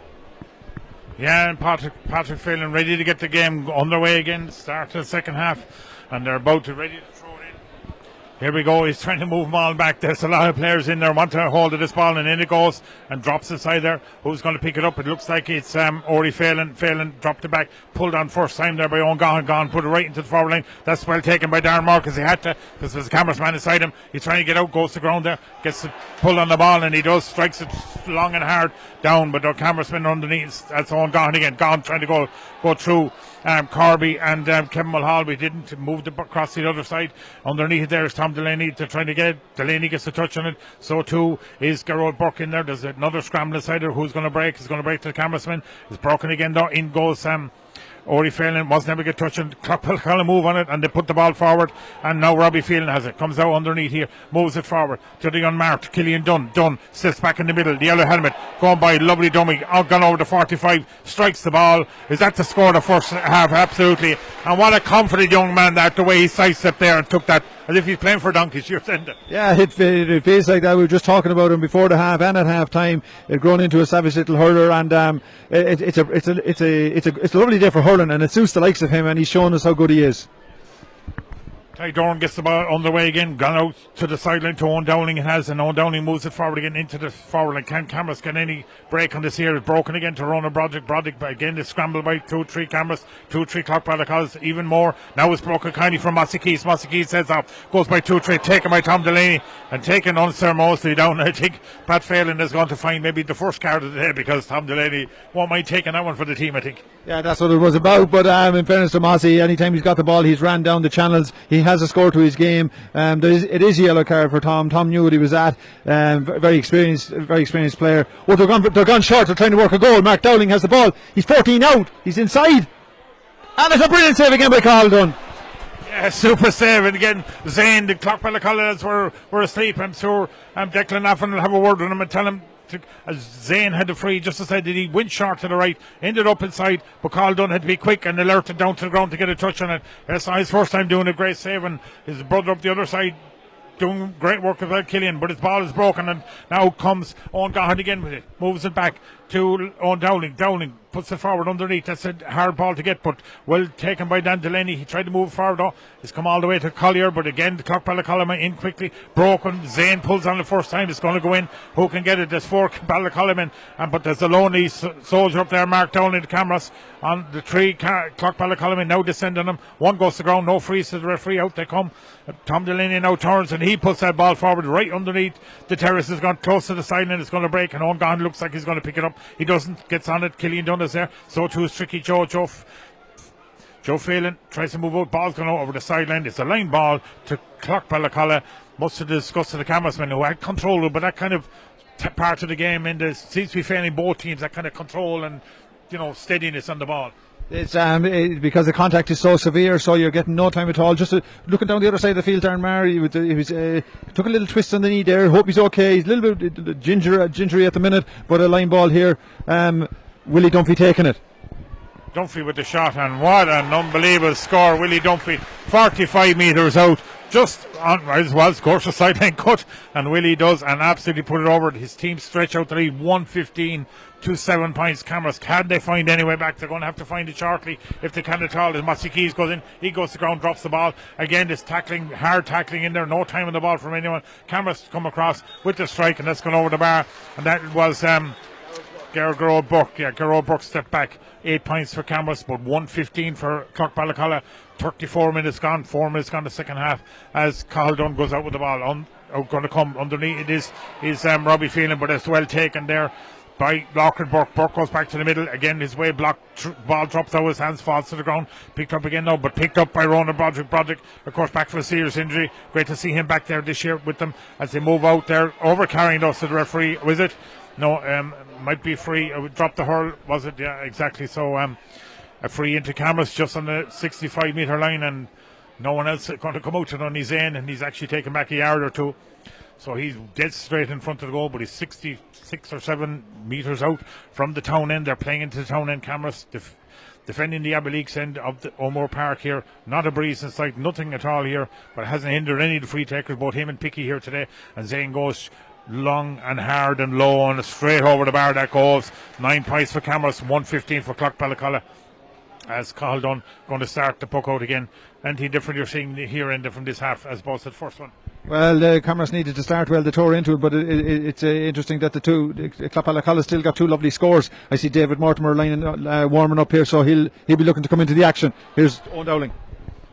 Yeah, and Patrick Phelan ready to get the game underway again, start of the second half, and they're about to ready to throw it in. Here we go, he's trying to move them all back. There's a lot of players in there, want to hold of this ball, and in it goes, and drops inside there. Who's going to pick it up? It looks like it's Ori Phelan. Phelan dropped it back, pulled on first time there by Owen Gahan, put it right into the forward line. That's well taken by Darren Marcus. He had to, because there's a Camross man inside him. He's trying to get out, goes to ground there, gets the pull on the ball, and he does, strikes it long and hard down, but the Camross man underneath. That's Owen Gahan again. Gahan trying to go through Corby and Kevin Mulhall. We didn't move across the other side. Underneath there is Tom Delaney. They're trying to get it. Delaney gets a touch on it. So too is Gerard Burke in there. There's another scramble inside there. Who's going to break? He's going to break to the Camrossman. It's broken again though. In goes Ori Phelan. Wasn't able to get touch on it. Clough Ballacolla move on it and they put the ball forward, and now Robbie Phelan has it. Comes out underneath here, moves it forward to the unmarked Killian Dunn sits back in the middle, the yellow helmet going by, lovely dummy, gone over the 45, strikes the ball. Is that the score of the first half? Absolutely. And what a confident young man that, the way he sidestepped there and took that as if he's playing for donkeys. You're saying that. Yeah, it feels like that. We were just talking about him before the half and at half time. It grown into a savage little hurler, and it's a lovely day for hurling, and it suits the likes of him, and he's shown us how good he is. Ty Doran gets the ball on the way again, gone out to the sideline to Owen Dowling. It has, and Owen Dowling moves it forward again into the forward line. Can Camross get any break on this here? It's broken again to Ronan Broderick. Broderick again is scrambled by 2-3 Camross, 2-3 Clough Ballacolla, even more. Now it's broken kindly from Mossy Keys. Mossy Keys sets off, goes by 2-3, taken by Tom Delaney and taken unceremoniously down. I think Pat Phelan is going to find maybe the first card of the day, because Tom Delaney won't mind taking that one for the team, I think. Yeah, that's what it was about. But in fairness to Mossy, anytime he's got the ball, he's ran down the channels. He has a score to his game. It is a yellow card for Tom. Tom knew what he was at. Very experienced player. Oh, they're gone short. They're trying to work a goal. Mark Dowling has the ball. He's 14 out. He's inside. And it's a brilliant save again by Carl Dunn. Yeah, super save. And again, Zane, the Clough Ballacolla were asleep. I'm sure Declan Affan will have a word with him and tell him, as Zane had the free just aside that he went short to the right, ended up inside, but Carl Dunn had to be quick and alerted down to the ground to get a touch on it. It's his first time doing a great save, and his brother up the other side doing great work about Killian, but his ball is broken, and now comes Owen Gahan again with it, moves it back to Owen Dowling. Dowling puts it forward underneath. That's a hard ball to get, but well taken by Dan Delaney. He tried to move forward though. He's come all the way to Collier, but again the Clough Ballacolla in quickly, broken. Zane pulls on the first time. It's going to go in. Who can get it? There's 4 Ballacolla men, but there's a lonely soldier up there, Mark Dowling, the Camross, on the 3 Clough Ballacolla men now descending them. One goes to ground, no freeze to the referee. Out they come. Tom Delaney now turns and he puts that ball forward right underneath the terrace. Has gone close to the sideline. It's going to break, and Owen Gahan looks like he's going to pick it up. He doesn't. Gets on it. Killian Dunn is there. So too is tricky Joe Phelan tries to move out. Ball's going over the sideline. It's a line ball to Clough Ballacolla. Much to the disgust of the Camrossmen, who had control, but that kind of part of the game seems to be failing both teams. That kind of control and steadiness on the ball. It's because the contact is so severe, so you're getting no time at all. Just looking down the other side of the field, Darren Maher, he took a little twist on the knee there. Hope he's okay. He's a little bit gingery at the minute, but a line ball here. Willie Dunphy taking it. Dunphy with the shot, and what an unbelievable score. Willie Dunphy, 45 metres out, just on, as well, scores a sideline cut, and Willie does, and absolutely put it over. His team stretch out the lead, 115 to 7 points. Camross, can they find any way back? They're going to have to find it shortly if they can at all. As Mossy Keys goes in, he goes to ground, drops the ball. Again, this tackling, hard tackling in there, no time on the ball from anyone. Camross come across with the strike, and that's gone over the bar, and that was Gerard Burke. Yeah, Gerard Burke stepped back. 8 points for Camross, but 115 for Clough Ballacolla. 34 minutes gone, 4 minutes gone the second half as Carl Dunn goes out with the ball. going to come underneath it is Robbie Phelan, but it's well taken there by Lachlan Burke. Burke goes back to the middle again, his way blocked, ball drops out his hands, falls to the ground, picked up again now, but picked up by Ronan Broderick. Broderick, of course, back for a serious injury. Great to see him back there this year with them as they move out there, overcarrying us to the referee. Was it? No, might be free. Dropped the hurl, was it? Yeah, exactly. So a free into Camross just on the 65-metre line, and no one else going to come out on his end, and he's actually taken back a yard or two. So he's dead straight in front of the goal, but he's 66 or 7 metres out from the town end. They're playing into the town end. Camross defending the Abbey end of the O'Moore Park here. Not a breeze in sight, nothing at all here, but it hasn't hindered any of the free takers, both him and Picky here today. And Zane goes long and hard and low and straight over the bar that goes. 9 points for Camross, 115 for Clough Ballacolla. As Cahill Dunn going to start the puck out again. Anything different you're seeing here in from this half as opposed to the first one? Well, Camross needed to start well. They tore into it, but it's interesting that the two Clough Ballacolla still got 2 lovely scores. I see David Mortimer warming up here, so he'll be looking to come into the action. Here's Owen Dowling.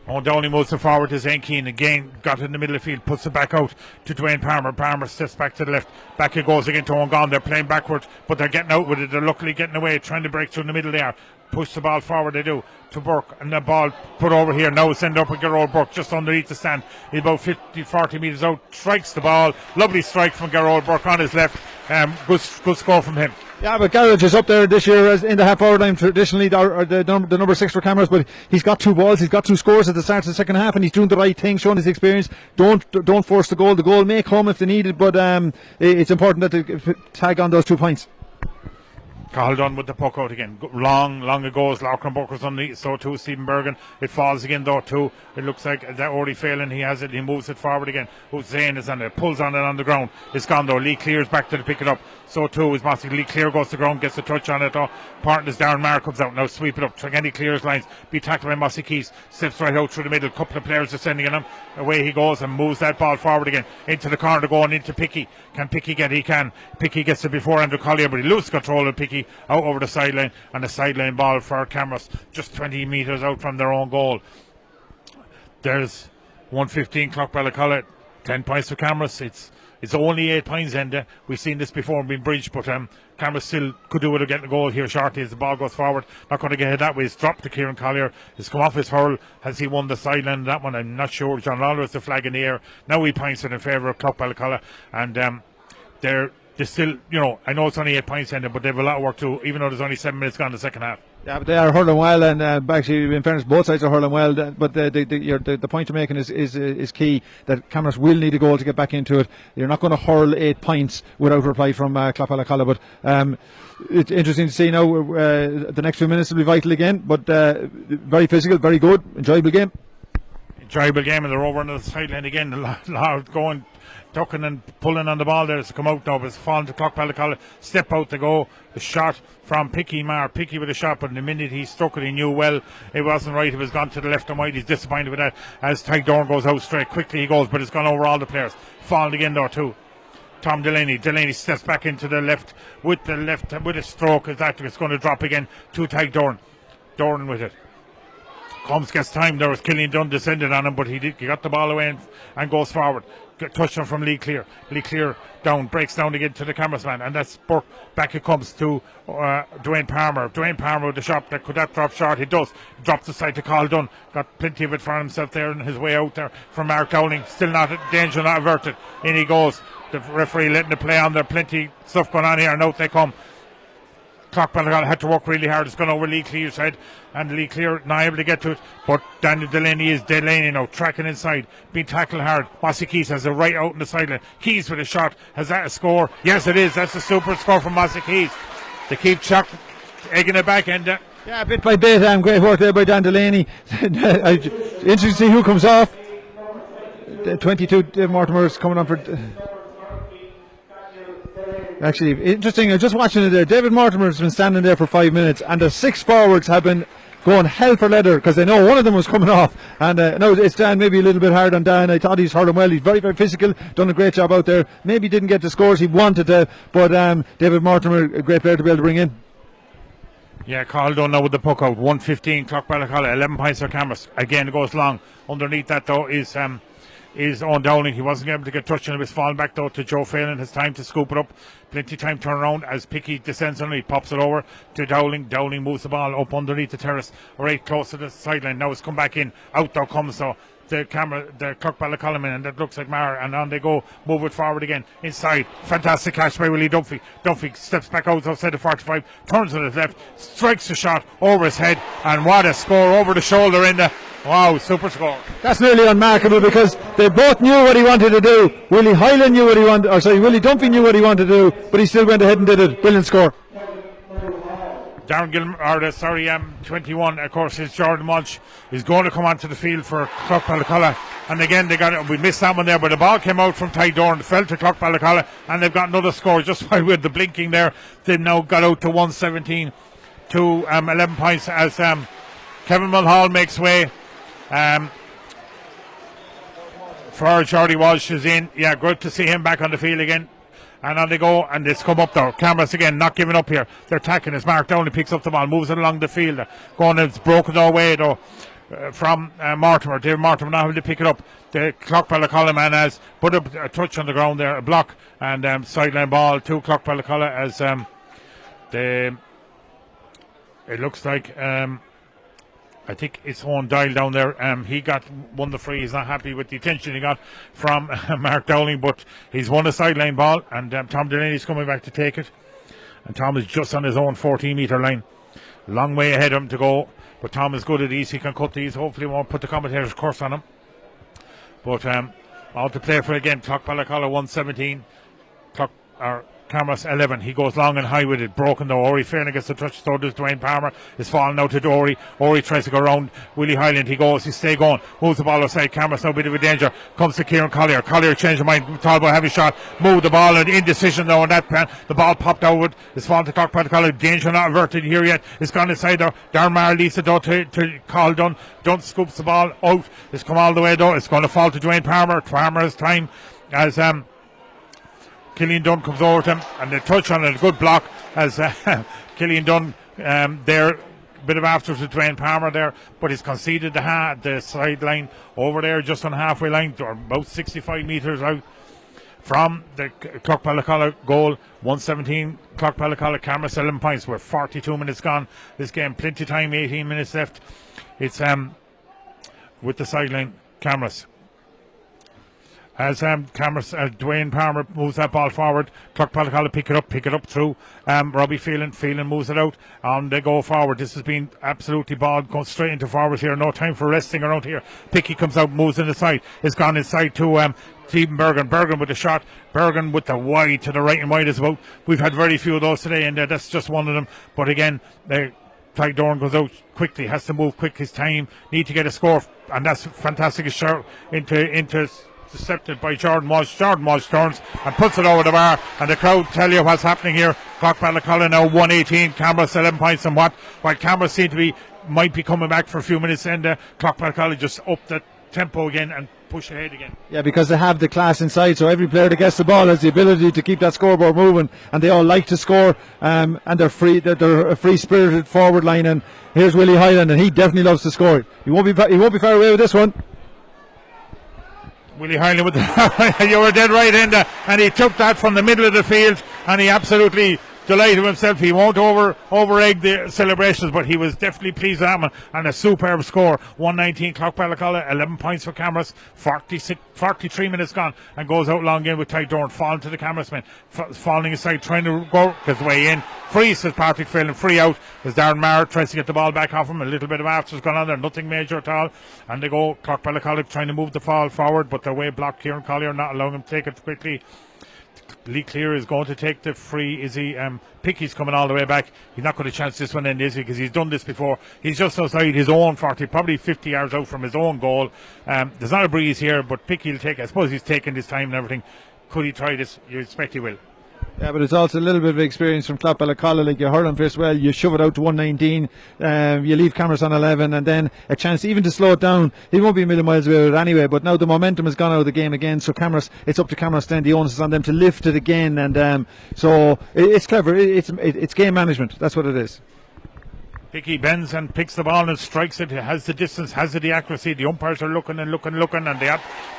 Owen Dowling moves it forward to Zane Keane again, got it in the middle of the field, puts it back out to Dwayne Palmer. Palmer steps back to the left, back it goes again to Owen Gone. They're playing backwards, but they're getting out with it. They're luckily getting away, trying to break through in the middle there. Push the ball forward, they do, to Burke, and the ball put over here. Now it's ended up with Gerald Burke just underneath the stand. He's about 40 metres out, strikes the ball. Lovely strike from Gerald Burke on his left. Good score from him. Yeah, but Garage is up there this year as in the half-hour line, traditionally the number 6 for Camross, but he's got 2 balls, he's got 2 scores at the start of the second half, and he's doing the right thing, showing his experience. Don't force the goal. The goal may come if they need it, but it's important that they tag on those 2 points. Cahill Dunn with the puck out again. Long ago, Lachlan Burke was on the, so too Stephen Bergen. It falls again though too. It looks like that already failing. He has it. He moves it forward again. Zane is on it. Pulls on it on the ground. It's gone though. Lee Clear's back to pick it up. So too is Mossy. Lee Clear goes to the ground, gets a touch on it though. Partners down. Mark comes out. Now sweep it up. Tregenny clears lines. Be tackled by Mossy Keys. Steps right out through the middle. Couple of players descending on him. Away he goes and moves that ball forward again. Into the corner going into Picky. Can Picky get it? He can. Picky gets it before Andrew Collier, but he loses control of Picky out over the sideline, and a sideline ball for Camross just 20 metres out from their own goal. There's 115 Clough Ballacolla, 10 points for Camross. It's only 8 points, Enda. We've seen this before and been bridged, but Camross still could do it or get the goal here shortly as the ball goes forward. Not going to get it that way. It's dropped to Kieran Collier. It's come off his hurl. Has he won the sideline? That one, I'm not sure. John Lawler has the flag in the air. Now he points it in favour of Clough Ballacolla, and they're still, I know it's only 8 points in it, but they have a lot of work too, even though there's only 7 minutes gone in the second half. Yeah, but they are hurling well, and actually, in fairness, both sides are hurling well. But the point you're making is key. That Camross will need a goal to get back into it. You're not going to hurl 8 points without reply from Clough Ballacolla. But it's interesting to see now. The next few minutes will be vital again. But very physical, very good, enjoyable game. Enjoyable game, and they're over on the sideline again. The going. Tucking and pulling on the ball there to come out now, but it's fallen to Clough Ballacolla. Step out to go. The shot from Picky with a shot, but in the minute he struck it, he knew well it wasn't right. It was gone to the left and wide. He's disappointed with that as Tadhg Dorn goes out straight. Quickly he goes, but it's gone over all the players. Fallen again there too. Tom Delaney steps back into the left with a stroke. It's going to drop again to Tadhg Dorn. Dorn with it. Gets time. There was Killian Dunn descended on him, but he got the ball away and goes forward. Touchdown from Lee Clear. Lee Clear breaks down again to the Camross man, and that's Burke. Back it comes to Dwayne Palmer. Dwayne Palmer with the shot. Could that drop short? It does. Drops the side to Cahill Dunn. Got plenty of it for himself there on his way out there from Mark Dowling. Still danger not averted. In he goes. The referee letting the play on there. Plenty stuff going on here, and out they come. Clough Ballacolla had to work really hard. It's gone over Lee Clear's head, and Lee Clear not able to get to it. But Daniel Delaney now tracking inside, being tackled hard. Mossy Keys has it right out in the sideline. Keys with a shot. Has that a score? Yes, it is. That's a super score from Mossy Keys. They keep egging it back, Enda. Yeah, bit by bit. Great work there by Dan Delaney. Interesting to see who comes off. 22 Mortimer's coming on for. Actually, interesting. I'm just watching it there. David Mortimer has been standing there for 5 minutes, and the 6 forwards have been going hell for leather because they know one of them was coming off. And no, it's Dan maybe a little bit hard on Dan. I thought he's hurling well. He's very, very physical. Done a great job out there. Maybe didn't get the scores he wanted to, but David Mortimer, a great player to be able to bring in. Yeah, Cahill Dunn now with the puck out. 115 Clough Ballacolla, 11 points for Camross. Again, it goes long. Underneath that though is is Owen Dowling. He wasn't able to get touch on it. He was falling back though to Joe Phelan. Has time to scoop it up. Plenty of time to turn around as Picky descends on it. He pops it over to Dowling. Dowling moves the ball up underneath the terrace, right close to the sideline. Now it's come back in. Out there comes the Clough Ballacolla man, and that looks like Mara, and on they go, move it forward again, inside, fantastic catch by Willie Dunphy. Dunphy steps back outside the 45, turns on his left, strikes the shot over his head, and what a score over the shoulder in the, wow, super score. That's nearly unmarkable because they both knew what he wanted to do. Willie Hyland knew what he wanted, Willie Dunphy knew what he wanted to do, but he still went ahead and did it. Brilliant score. Darren Gilmore, 21, of course, is Jordan Walsh. He's going to come onto the field for Clough Ballacolla. And again, we missed that one there, but the ball came out from Ty Dorn, fell to Clough Ballacolla, and they've got another score just while with the blinking there. They've now got out to 117 to 11 points as Kevin Mulhall makes way for Jordy Walsh is in. Yeah, good to see him back on the field again. And on they go, and it's come up there. Camross again, not giving up here. They're attacking. It's Mark Downey picks up the ball, moves it along the field. Going, it's broken away though from Mortimer. David Mortimer not able to pick it up. The Clough Ballacolla man has put up a touch on the ground there, a block, and sideline ball to Clough Ballacolla as it looks like I think it's Owen Dial down there. He won the free. He's not happy with the attention he got from Mark Dowling, but he's won a sideline ball, and Tom Delaney's coming back to take it. And Tom is just on his own 14-metre line. Long way ahead of him to go, but Tom is good at these. He can cut these. Hopefully won't put the commentator's curse on him. But out to play for again. Clough Ballacolla 117. Camross 11. He goes long and high with it. Broken though. Ori Fairn gets the touch. So does Dwayne Palmer. Is falling out to Dory. Ori tries to go around Willie Hyland. He goes. He stay going. Moves the ball aside. Camross now a bit of a danger. Comes to Kieran Collier. Collier changed his mind. Talbot heavy shot. Moved the ball. An indecision though on that plan. The ball popped outward. It's fallen to Clough Ballacolla. Danger not averted here yet. It's gone inside there. Darren Maher leaves it though to Carl Dunn. Dunn scoops the ball out. It's come all the way though. It's going to fall to Dwayne Palmer. Palmer has time as Killian Dunn comes over to him, and they touch on it, a good block as Killian Dunn there, bit of after to Dwayne Palmer there, but he's conceded the sideline over there just on the halfway line, or about 65 metres out from the Clough Ballacolla goal. 117 Clough Ballacolla. Camross 11 points. We're 42 minutes gone. This game, plenty of time, 18 minutes left. It's with the sideline, Camross. As Dwayne Palmer moves that ball forward, Clough Ballacolla pick it up through Robbie Phelan. Phelan moves it out, and they go forward. This has been absolutely ball going straight into forward here. No time for resting around here. Picky comes out, moves in the side. It's gone inside to Stephen Bergen. Bergen with the shot. Bergen with the wide to the right and wide as well. We've had very few of those today, and that's just one of them. But again, Ty Dorn goes out quickly, has to move quick. His time, need to get a score, and that's fantastic. A shot into intercepted by Jordan Walsh. Jordan Walsh turns and puts it over the bar, and the crowd tell you what's happening here. Clough Ballacolla now 118, Camross 11 points, and while Camross seem to might be coming back for a few minutes, and Clough Ballacolla just up the tempo again and push ahead again. Yeah, because they have the class inside, so every player that gets the ball has the ability to keep that scoreboard moving, and they all like to score, and they're a free-spirited forward line. And here's Willie Hyland, and he definitely loves to score. He won't be far away with this one. Willie Hyland with you were dead right, Enda, and he took that from the middle of the field, and he absolutely delighted himself. He won't over-egg the celebrations, but he was definitely pleased with that one, and a superb score. 119 Clough Ballacolla, 11 points for Camross. 43 minutes gone, and goes out long again with Ty Dorn falling to the Camross man, falling aside, trying to go his way in. Free, says Patrick Phelan, free out as Darren Maher tries to get the ball back off him. A little bit of after's gone on there, nothing major at all, and they go Clough Ballacolla trying to move the ball forward, but their way blocked. Kieran Collier not allowing him to take it quickly. Lee Clear is going to take the free. Is he? Picky's coming all the way back. He's not going to chance this one in, is he? Because he's done this before. He's just outside his own 40, probably 50 yards out from his own goal. There's not a breeze here, but Picky will take it. I suppose he's taking his time and everything. Could he try this? You expect he will. Yeah, but it's also a little bit of experience from Clough Ballacolla. Like, you hurl him first well, you shove it out to 119, you leave Camross on 11, and then a chance even to slow it down. He won't be a million miles away with it anyway, but now the momentum has gone out of the game again, so it's up to Camross then. The onus is on them to lift it again, and so it's clever. It's game management. That's what it is. Picky bends and picks the ball and strikes it. It has the distance, has the accuracy. The umpires are looking and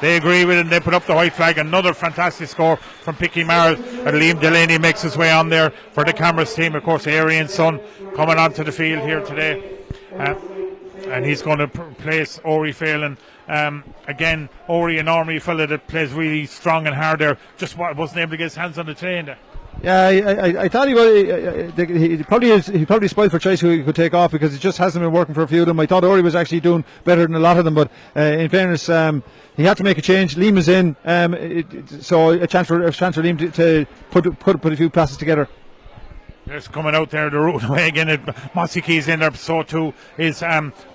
they agree with it and they put up the white flag. Another fantastic score from Picky Mars. And Liam Delaney makes his way on there for the Camross team. Of course, Arian's son coming onto the field here today. And he's going to place Ori Phelan. Again, Ori, an Army fella that plays really strong and hard there. Just wasn't able to get his hands on the train there. Yeah, I thought he probably spoiled for choice who he could take off, because it just hasn't been working for a few of them. I thought Ori was actually doing better than a lot of them, but in fairness, he had to make a change. Liam is in, so a chance for Liam to put a few passes together. There's coming out there the route away again. Mossy Keys in there, so too is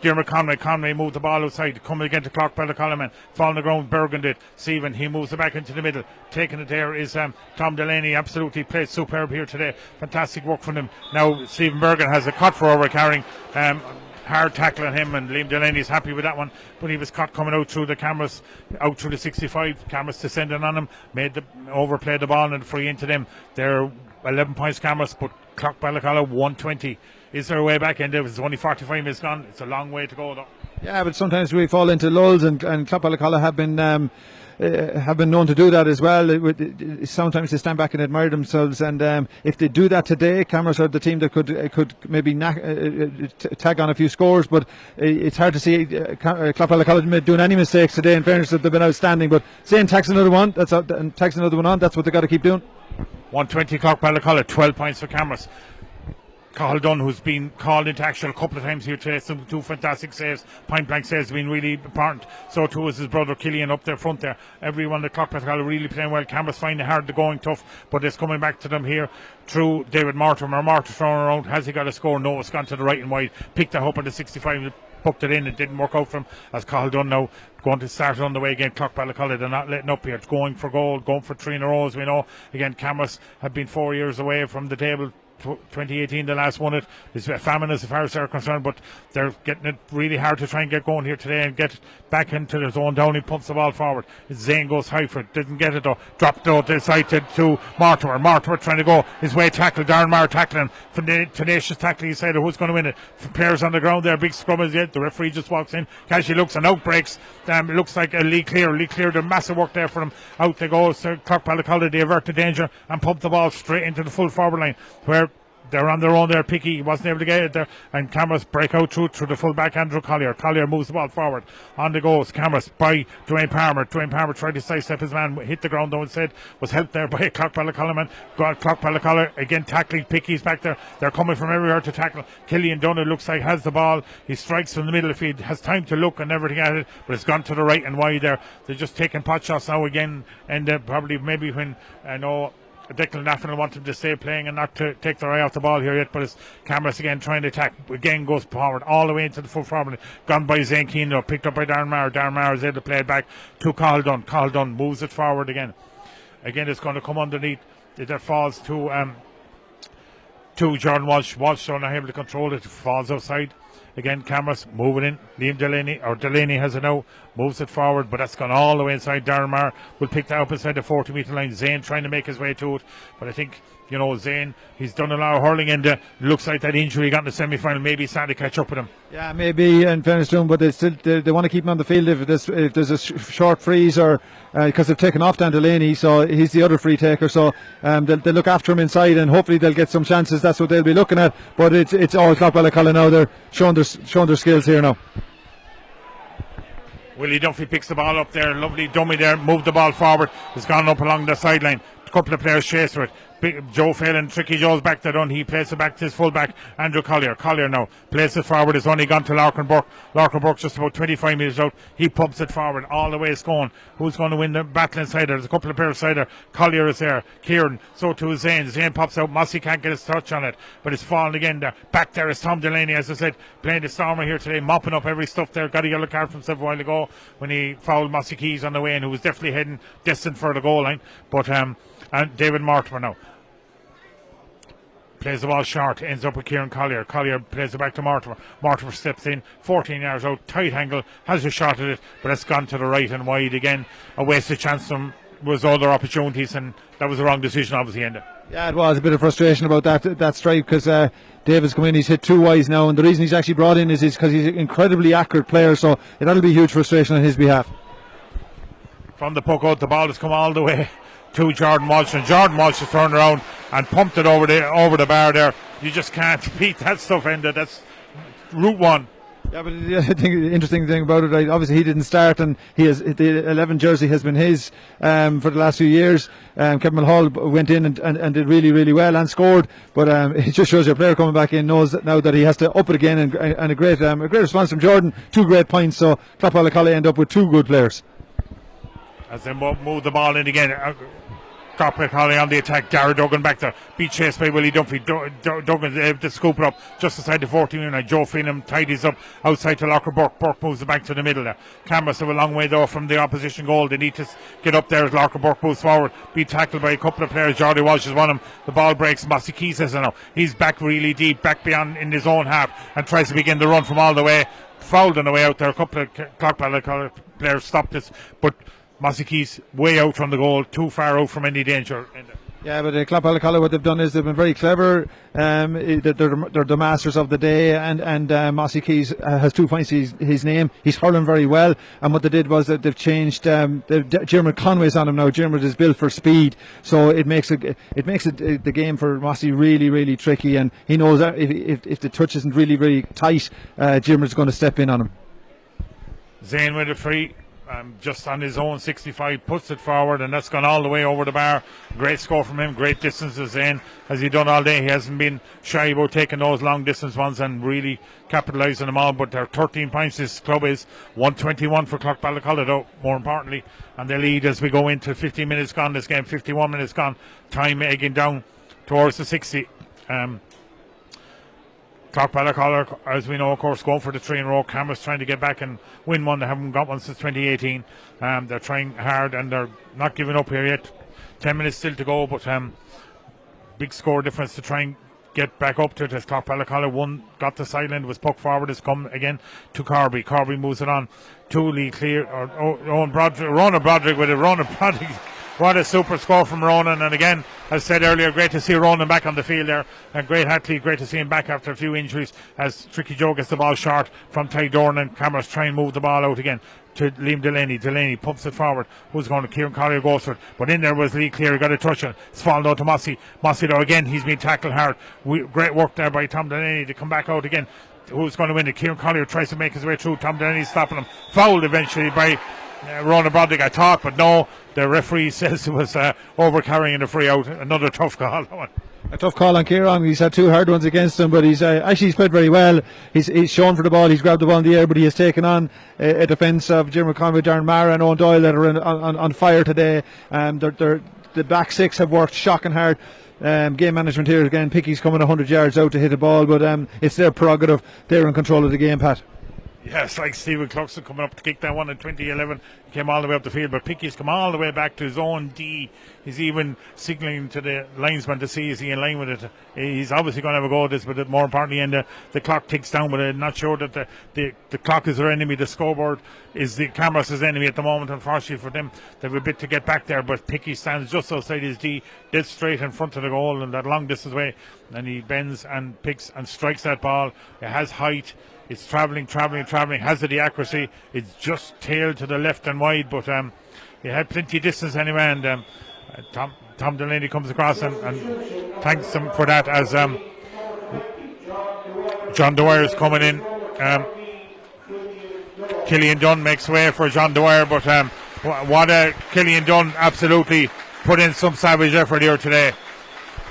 Dermot Conway. Conway moved the ball outside, coming again to Clough Ballacolla and falling the ground. Bergen did. Stephen, he moves it back into the middle. Taking it there is Tom Delaney. Absolutely played superb here today. Fantastic work from him. Now Stephen Bergen has a cut for overcarrying. Hard tackle on him, and Liam Delaney is happy with that one, but he was caught coming out through the Camross, out through the 65. Camross descending on him, overplayed the ball and free into them. They're 11 points Camross, but Clough Ballacolla 120 is their way back, and it's only 45 minutes gone. It's a long way to go though. Yeah, but sometimes we fall into lulls, and Clough Ballacolla have been known to do that as well. Sometimes they stand back and admire themselves, and if they do that today, Camross are the team that could maybe tag on a few scores, but it's hard to see Clough Ballacolla doing any mistakes today. In fairness, they've been outstanding, but Zane tags another one. That's what they got to keep doing. 120 Clough Ballacolla, 12 points for Camross. Cathal Dunn, who's been called into action a couple of times here today, two fantastic saves, point blank saves have been really important. So too is his brother Killian up there front there. Everyone at Clough Ballacolla really playing well. Camross find it hard, the going tough, but it's coming back to them here through David Mortimer. Mortimer throwing around, has he got a score? No, it's gone to the right and wide. Picked that up at the 65, poked it in, it didn't work out for him, as Cathal Dunn now going to start on the way again. Clough Ballacolla, they're not letting up here. It's going for goal, going for 3 in a row, as we know. Again, Camross have been 4 years away from the table. 2018 the last won it. It's a famine as far as they're concerned, but they're getting it really hard to try and get going here today and get back into their zone. Down, he pumps the ball forward. Zane goes high for it, didn't get it though, dropped it out to the side to Mortimer trying to go his way, tackle Darren Maher tackling, tenacious tackling. He said who's going to win it. Players on the ground there, big scrum as yet. The referee just walks in, casually looks and out breaks. It looks like a Lee Clear, the massive work there for him. Out they go. So Clough Ballacolla, they avert the danger and pump the ball straight into the full forward line, where they're on their own there. Picky, he wasn't able to get it there, and Camross break out through the full back. Andrew Collier moves the ball forward. On the goes Camross by Dwayne Palmer. Dwayne Palmer tried to sidestep his man, hit the ground though instead, was helped there by a Clough Ballacolla man. Clough Ballacolla again tackling. Picky's back there, they're coming from everywhere to tackle. Killian Dunn, it looks like, has the ball. He strikes from the middle if he has time to look and everything at it, but it's gone to the right and wide there. They're just taking pot shots now again, and probably maybe when I know Declan Naffin want him to stay playing and not to take their eye off the ball here yet, but it's Camross again trying to attack, again goes forward all the way into the full forward, gone by Zane Keane, picked up by Darren Maher is able to play it back to Cathal Dunn moves it forward again it's going to come underneath, that falls to Jordan Walsh not able to control it, falls outside. Again, Camross moving in. Liam Delaney has it now, moves it forward, but that's gone all the way inside. Darren Maher will pick that up inside the 40-metre line. Zane trying to make his way to it, but I think, Zane, he's done a lot of hurling, and looks like that injury he got in the semi-final maybe he's starting to catch up with him. Yeah, maybe, in fairness to him, but they want to keep him on the field if there's a short freeze, or because they've taken off Dan Delaney, so he's the other free taker, so they'll look after him inside, and hopefully they'll get some chances. That's what they'll be looking at, but it's all Clough Ballacolla now. They're showing their skills here now. Willie Duffy picks the ball up there, lovely dummy there, moved the ball forward, it's gone up along the sideline. A couple of players chase for it. Joe Phelan, Tricky Joe's back there done. He plays it back to his fullback, Andrew Collier. Collier now plays it forward. It's only gone to Larkin Burke. Larkin Burke's just about 25 metres out. He pumps it forward all the way. It's going. Who's going to win the battle inside there? There's a couple of players inside there. Collier is there. Kieran. So too is Zane. Zane pops out. Mossy can't get his touch on it, but it's falling again there. Back there is Tom Delaney, as I said, playing the Stormer here today, mopping up every stuff there. Got a yellow card from himself a while ago when he fouled Mossy Keys on the way, and who was definitely heading distant for the goal line. But and David Mortimer now plays the ball short, ends up with Kieran Collier. Collier plays it back to Mortimer. Mortimer steps in, 14 yards out, tight angle, has a shot at it, but it's gone to the right and wide again. A wasted chance from was other opportunities, and that was the wrong decision, obviously, Enda. Yeah, it was a bit of frustration about that strike because David's come in, he's hit 2 wides now, and the reason he's actually brought in is because he's an incredibly accurate player, so that'll be huge frustration on his behalf. From the puck out, the ball has come all the way to Jordan Walsh, and Jordan Walsh has turned around and pumped it over the bar there. You just can't beat that stuff, Enda. That's Route 1. Yeah, but I think the interesting thing about it, right, obviously he didn't start, and the 11 jersey has been his for the last few years. Kevin Mulhall went in and did really, really well and scored, but it just shows your player coming back in knows that now that he has to up it again, and a great response from Jordan. 2 great points, so Clough Ballacolla end up with 2 good players. As they move the ball in again, Clough Ballacolla on the attack. Dara Duggan back there, beat chased by Willie Dunphy. Duggan able to scoop it up just inside the 14 line. Joe Phelan tidies up outside to Locker Burke. Burke moves it back to the middle there. Camross have a long way though from the opposition goal. They need to get up there as Locker Burke moves forward. Be tackled by a couple of players. Jordy Walsh is one of them. The ball breaks. Mossy Keys says now he's back really deep, back beyond in his own half, and tries to begin the run from all the way. Fouled on the way out there. A couple of Clough Ballacolla players stopped this, but Mossy Keys way out from the goal, too far out from any danger. Yeah, but Clough Ballacolla, what they've done is they've been very clever. They're the masters of the day, and Mossy Keys has 2 points to his name. He's hurling very well, and what they did was that they've changed. Jeremy Conway's on him now. Jeremy is built for speed, so it makes the game for Mossy really, really tricky. And he knows that if the touch isn't really, really tight, Jeremy's going to step in on him. Zane with a free. Just on his own 65, puts it forward, and that's gone all the way over the bar. Great score from him, great distances in, as he done all day. He hasn't been shy about taking those long distance ones and really capitalising them all. But they're 13 points. This club is 121 for Clough Ballacolla, though, more importantly, and they lead as we go into 15 minutes gone. This game, 51 minutes gone. Time egging down towards the 60. Clough Ballacolla, as we know, of course, going for the 3 in a row. Camross trying to get back and win one. They haven't got one since 2018. They're trying hard and they're not giving up here yet. 10 minutes still to go, but big score difference to try and get back up to it. As Clough Ballacolla won, got the sideline, was puck forward, has come again to Corby. Corby moves it on to Lee Clear, or Ronan Broderick with it. Ronan Broderick. What a super score from Ronan, and again, as said earlier, great to see Ronan back on the field there, and great Hatley, great to see him back after a few injuries, as Tricky Joe gets the ball short from Ty Dorn, and Camross try and move the ball out again to Liam Delaney pumps it forward. Who's going to? Kieran Collier goes for it, but in there was Lee Clear. He got a touch on. It's fallen down to Mossy though again, he's been tackled hard. Great work there by Tom Delaney to come back out again. Who's going to win it? Kieran Collier tries to make his way through. Tom Delaney stopping him, fouled eventually by Ronan Broderick, I thought, but no, the referee says it was over carrying the free out. Another tough call. A tough call on Kieran. He's had 2 hard ones against him, but he's actually played very well. He's shown for the ball. He's grabbed the ball in the air, but he has taken on a defence of Jimmy Conway, Darren Mara and Owen Doyle that are on fire today. The back 6 have worked shocking hard. Game management here again. Picky's coming 100 yards out to hit the ball, but it's their prerogative. They're in control of the game, Pat. Yeah, it's like Stephen Cluxton coming up to kick that one in 2011. He came all the way up the field, but Picky's come all the way back to his own D. He's even signalling to the linesman to see is he in line with it. He's obviously going to have a go at this, but more importantly, the clock ticks down. But I'm not sure that the clock is their enemy. The scoreboard is the Camross' enemy at the moment. Unfortunately for them, they have a bit to get back there. But Picky stands just outside his D, dead straight in front of the goal, and that long distance way, and he bends and picks and strikes that ball. It has height. It's travelling, has the accuracy. It's just tailed to the left and wide, but he had plenty of distance anyway, and Tom Delaney comes across and thanks him for that as John Dwyer is coming in. Killian Dunn makes way for John Dwyer, but Killian Dunn absolutely put in some savage effort here today.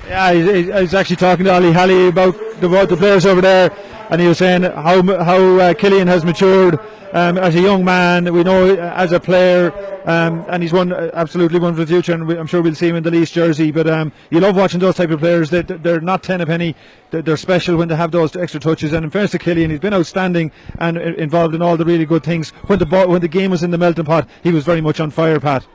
Yeah, I was actually talking to Ollie Halley about the players over there, and he was saying how Killian has matured as a young man. We know as a player, and he's absolutely one for the future, and I'm sure we'll see him in the Leafs jersey. But you love watching those type of players. They're not 10 a penny. They're special when they have those extra touches. And in fairness to Killian, he's been outstanding and involved in all the really good things. When the game was in the melting pot, he was very much on fire, Pat.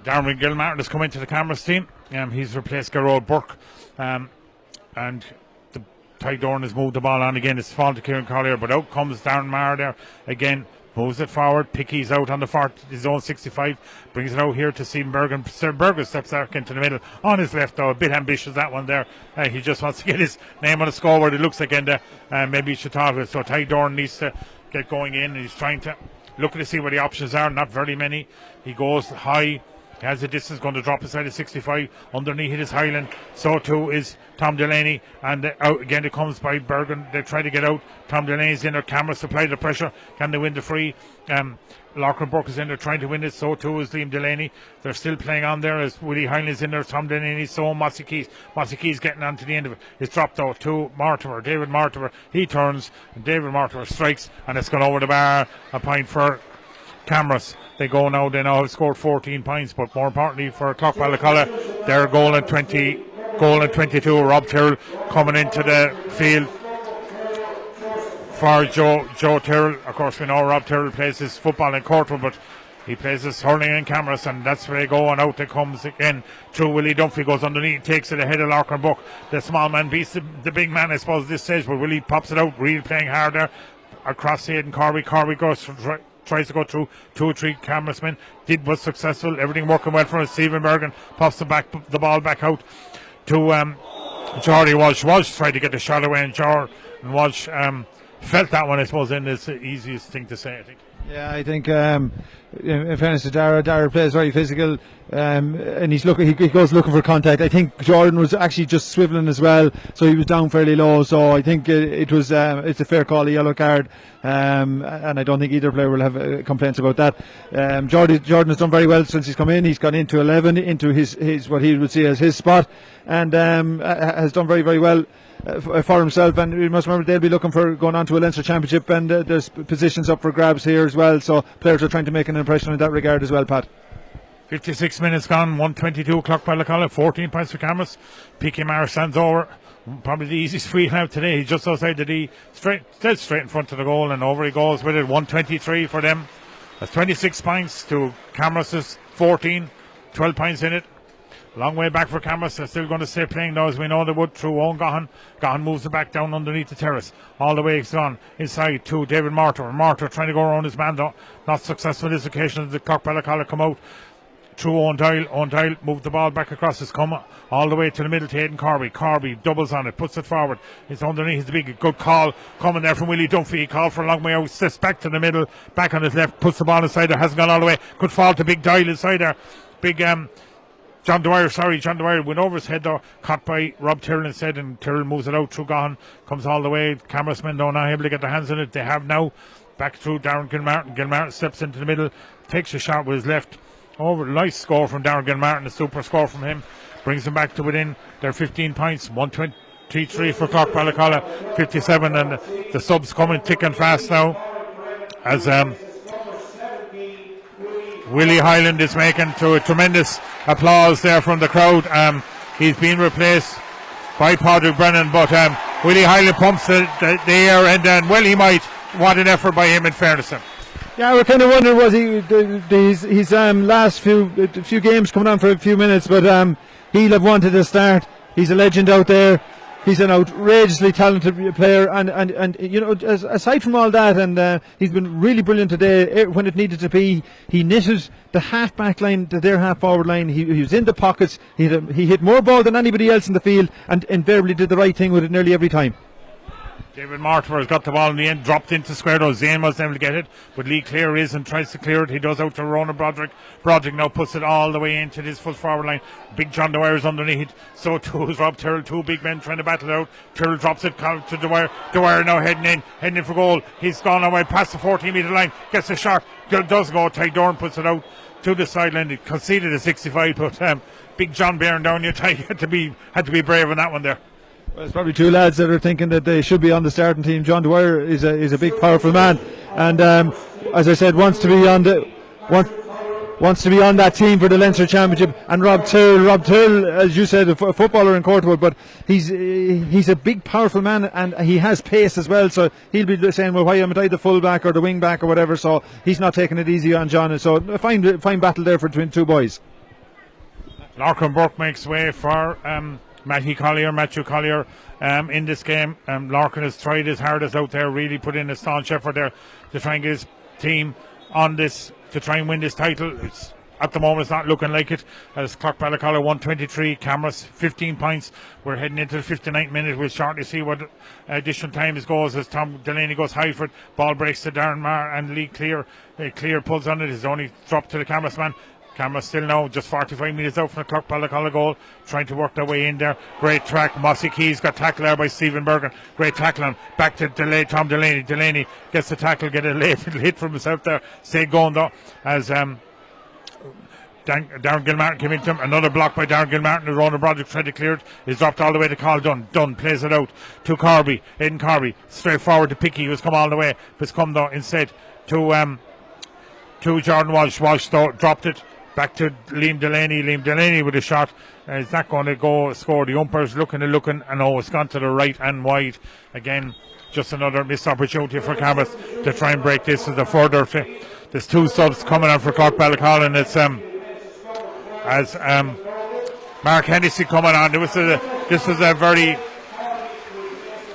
Darren Gilmartin has come into the Camross team. He's replaced Gerard Burke, and Ty Dorn has moved the ball on again. It's fall to Kieran Collier, but out comes Darren Maher there again moves it forward. Picky's out on his own 65, brings it out here to Stephen Bergen. Sir Bergen steps back into the middle on his left, though. A bit ambitious, that one there. He just wants to get his name on the scoreboard. It looks like Enda. Maybe he should talk it. So Ty Dorn needs to get going in. He's trying to look to see where the options are. Not very many. He goes high. He has the distance, going to drop inside the 65. Underneath it is Highland. So too is Tom Delaney. And out again it comes by Bergen. They try to get out. Tom Delaney's in there. Camross supply the pressure. Can they win the free? Lachlan Burke is in there trying to win it. So too is Liam Delaney. They're still playing on there as Willie Highland's in there. Tom Delaney. So Mossy Keys. Mossy Keys getting on to the end of it. It's dropped out to Mortimer. David Mortimer. He turns. And David Mortimer strikes. And it's gone over the bar. A point for Camross. They now have scored 14 points, but more importantly for Clough Ballacolla, their goal in 22. Rob Tyrrell coming into the field for Joe Tyrrell. Of course, we know Rob Tyrrell plays his football in Courtwood, but he plays his hurling in Camross, and that's where they go. And out it comes again through Willie Dunphy, goes underneath, takes it ahead of Larkin Buck. The small man beats the big man, I suppose, at this stage, but Willie pops it out, really playing hard there across the head. And Corby goes tries to go through 2 or 3 Camrossmen. Was successful. Everything working well for him. Stephen Bergen pops the ball back out to Jordy Walsh. Walsh tried to get the shot away, and Walsh felt that one, I suppose, in is the easiest thing to say, I think. Yeah, I think in fairness to Dara plays very physical, and he goes looking for contact. I think Jordan was actually just swiveling as well, so he was down fairly low. So I think it's a fair call, a yellow card, and I don't think either player will have complaints about that. Jordan has done very well since he's come in. He's gone into 11, into his what he would see as his spot, and has done very, very well for himself. And we must remember they'll be looking for going on to a Leinster Championship, and there's positions up for grabs here as well, so players are trying to make an impression in that regard as well, Pat. 56 minutes gone, 122 Clough Ballacolla, 14 points for Camross. P.K. Maher stands over, probably the easiest free out today. He's just outside the D, dead straight in front of the goal, and over he goes with it. 123 for them. That's 26 points to Camross's 14, 12 points in it. Long way back for Camross. They're still going to stay playing now, as we know they would, through Owen Gahan. Gahan moves it back down underneath the terrace. All the way it's gone inside to David Mortimer. Mortimer trying to go around his man, though. Not successful this occasion. The Clough Ballacolla come out through Owen Doyle. Owen Doyle moved the ball back across his come all the way to the middle to Aidan Corby. Corby doubles on it, puts it forward. It's underneath. It's a big, good call coming there from Willie Dunphy. He called for a long way out. Steps back to the middle, back on his left, puts the ball inside there. Hasn't gone all the way. Could fall to big Doyle inside there. Big John Dwyer went over his head though, caught by Rob Tyrrell instead, and Tyrrell moves it out through Gahan, comes all the way. Camrossmen though not able to get their hands on it. They have now, back through Darren Gilmartin. Gilmartin steps into the middle, takes a shot with his left. Over, nice score from Darren Gilmartin, a super score from him. Brings them back to within their 15 points, 123 for Clough Ballacolla, 57, and the subs coming thick and fast now, as Willie Highland is making to a tremendous applause there from the crowd. He's been replaced by Padraig Brennan, but Willie Highland pumps the air, and well, he might. What an effort by him, in fairness to him. Yeah, we're kind of wondering, was his last few games coming on for a few minutes, but he'll have wanted to start. He's a legend out there. He's an outrageously talented player, and you know, aside from all that, and he's been really brilliant today when it needed to be. He knitted the half back line to their half forward line. He was in the pockets. He hit more ball than anybody else in the field, and invariably did the right thing with it nearly every time. David Mortimer has got the ball in the end, dropped into square though. Zane wasn't able to get it, but Lee Clear is and tries to clear it. He does out to Ronan Broderick. Broderick now puts it all the way into his full forward line. Big John Dwyer is underneath. So too is Rob Tyrrell. 2 big men trying to battle it out. Tyrrell drops it to Dwyer. Dwyer now heading in for goal. He's gone away past the 14-metre line. Gets a shot. Does go. Ty Dorn puts it out to the sideline. He conceded a 65, but Big John bearing down. You had to be brave on that one there. Well, it's probably 2 lads that are thinking that they should be on the starting team. John Dwyer is a big, powerful man, and as I said, wants to be on that team for the Leinster Championship. And Rob Tyrrell, as you said, a footballer in Courtwood, but he's a big, powerful man, and he has pace as well. So he'll be saying, well, why am I the full back or the wing back or whatever? So he's not taking it easy on John. So a fine battle there between 2 boys. Larkin Burke makes way for Matthew Collier in this game. Larkin has tried his hardest out there, really put in a staunch effort there to try and get his team on this to try and win this title. At the moment, it's not looking like it. As Clough Ballacolla 123, Camross 15 points. We're heading into the 59th minute. We'll shortly see what additional time goes as Tom Delaney goes high for it. Ball breaks to Darren Marr and Lee Clear. Clear pulls on it. It's only dropped to the Camross man. Camross still now just 45 metres out from the Clough Ballacolla goal, trying to work their way in there. Great track. Mossy Keys got tackled there by Stephen Bergen. Great tackle on. Back to Tom Delaney. Delaney gets the tackle, get a late hit from himself there. Stayed going though as Darren Gilmartin came into him. Another block by Darren Gilmartin. The Rona Broderick tried to clear it. He's dropped all the way to Carl Dunn. Dunn plays it out to Corby. Aidan Corby straight forward to Pickey, who's come all the way, but come though instead to Jordan Walsh. Walsh though dropped it back to Liam Delaney. Liam Delaney with a shot. Is that going to go score? The umpire's looking, and it's gone to the right and wide again. Just another missed opportunity for Camross to try and break this. As a further, there's two subs coming on for Clough Ballacolla, and it's as Mark Hennessy coming on. This was a very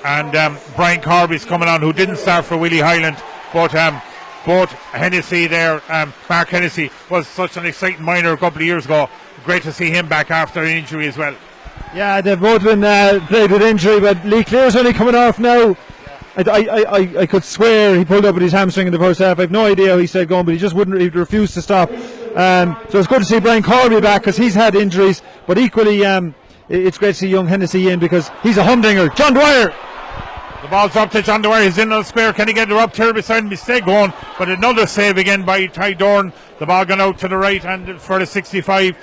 and Brian Corby's coming on, who didn't start for Willie Highland, but both Hennessy there, Mark Hennessy was such an exciting minor a couple of years ago. Great to see him back after an injury as well. Yeah, they've both been played with injury, but Lee Clear's only coming off now. I could swear he pulled up with his hamstring in the first half. I have no idea how he stayed going, but he just wouldn't. He refused to stop. So it's good to see Brian Corby back because he's had injuries. But equally, it's great to see young Hennessy in because he's a humdinger. John Dwyer. The ball's up to John Dwyer. He's in on the square. Can he get it up there beside him? He's stay going. But another save again by Ty Dorn. The ball gone out to the right and for the 65.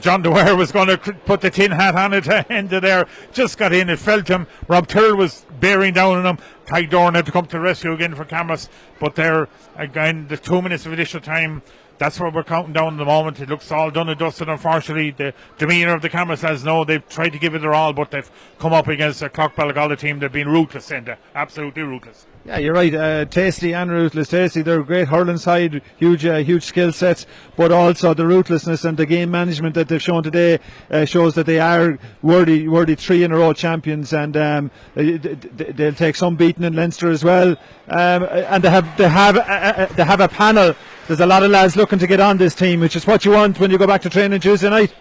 John Dwyer was going to put the tin hat on it Enda there. Just got in. It felt him. Rob Tyrrell was bearing down on him. Ty Dorn had to come to the rescue again for Camross. But there, again, the 2 minutes of additional time. That's what we're counting down at the moment. It looks all done and dusted. Unfortunately, the demeanour of the Camross lads know they've tried to give it their all, but they've come up against a Clough Ballacolla team. They've been ruthless, Enda. Absolutely ruthless. Yeah, you're right. Tasty and ruthless. Tasty, they're a great hurling side, huge skill sets, but also the ruthlessness and the game management that they've shown today shows that they are worthy 3-in-a-row champions, and they'll take some beating in Leinster as well. And they have a panel. There's a lot of lads looking to get on this team, which is what you want when you go back to training Tuesday night.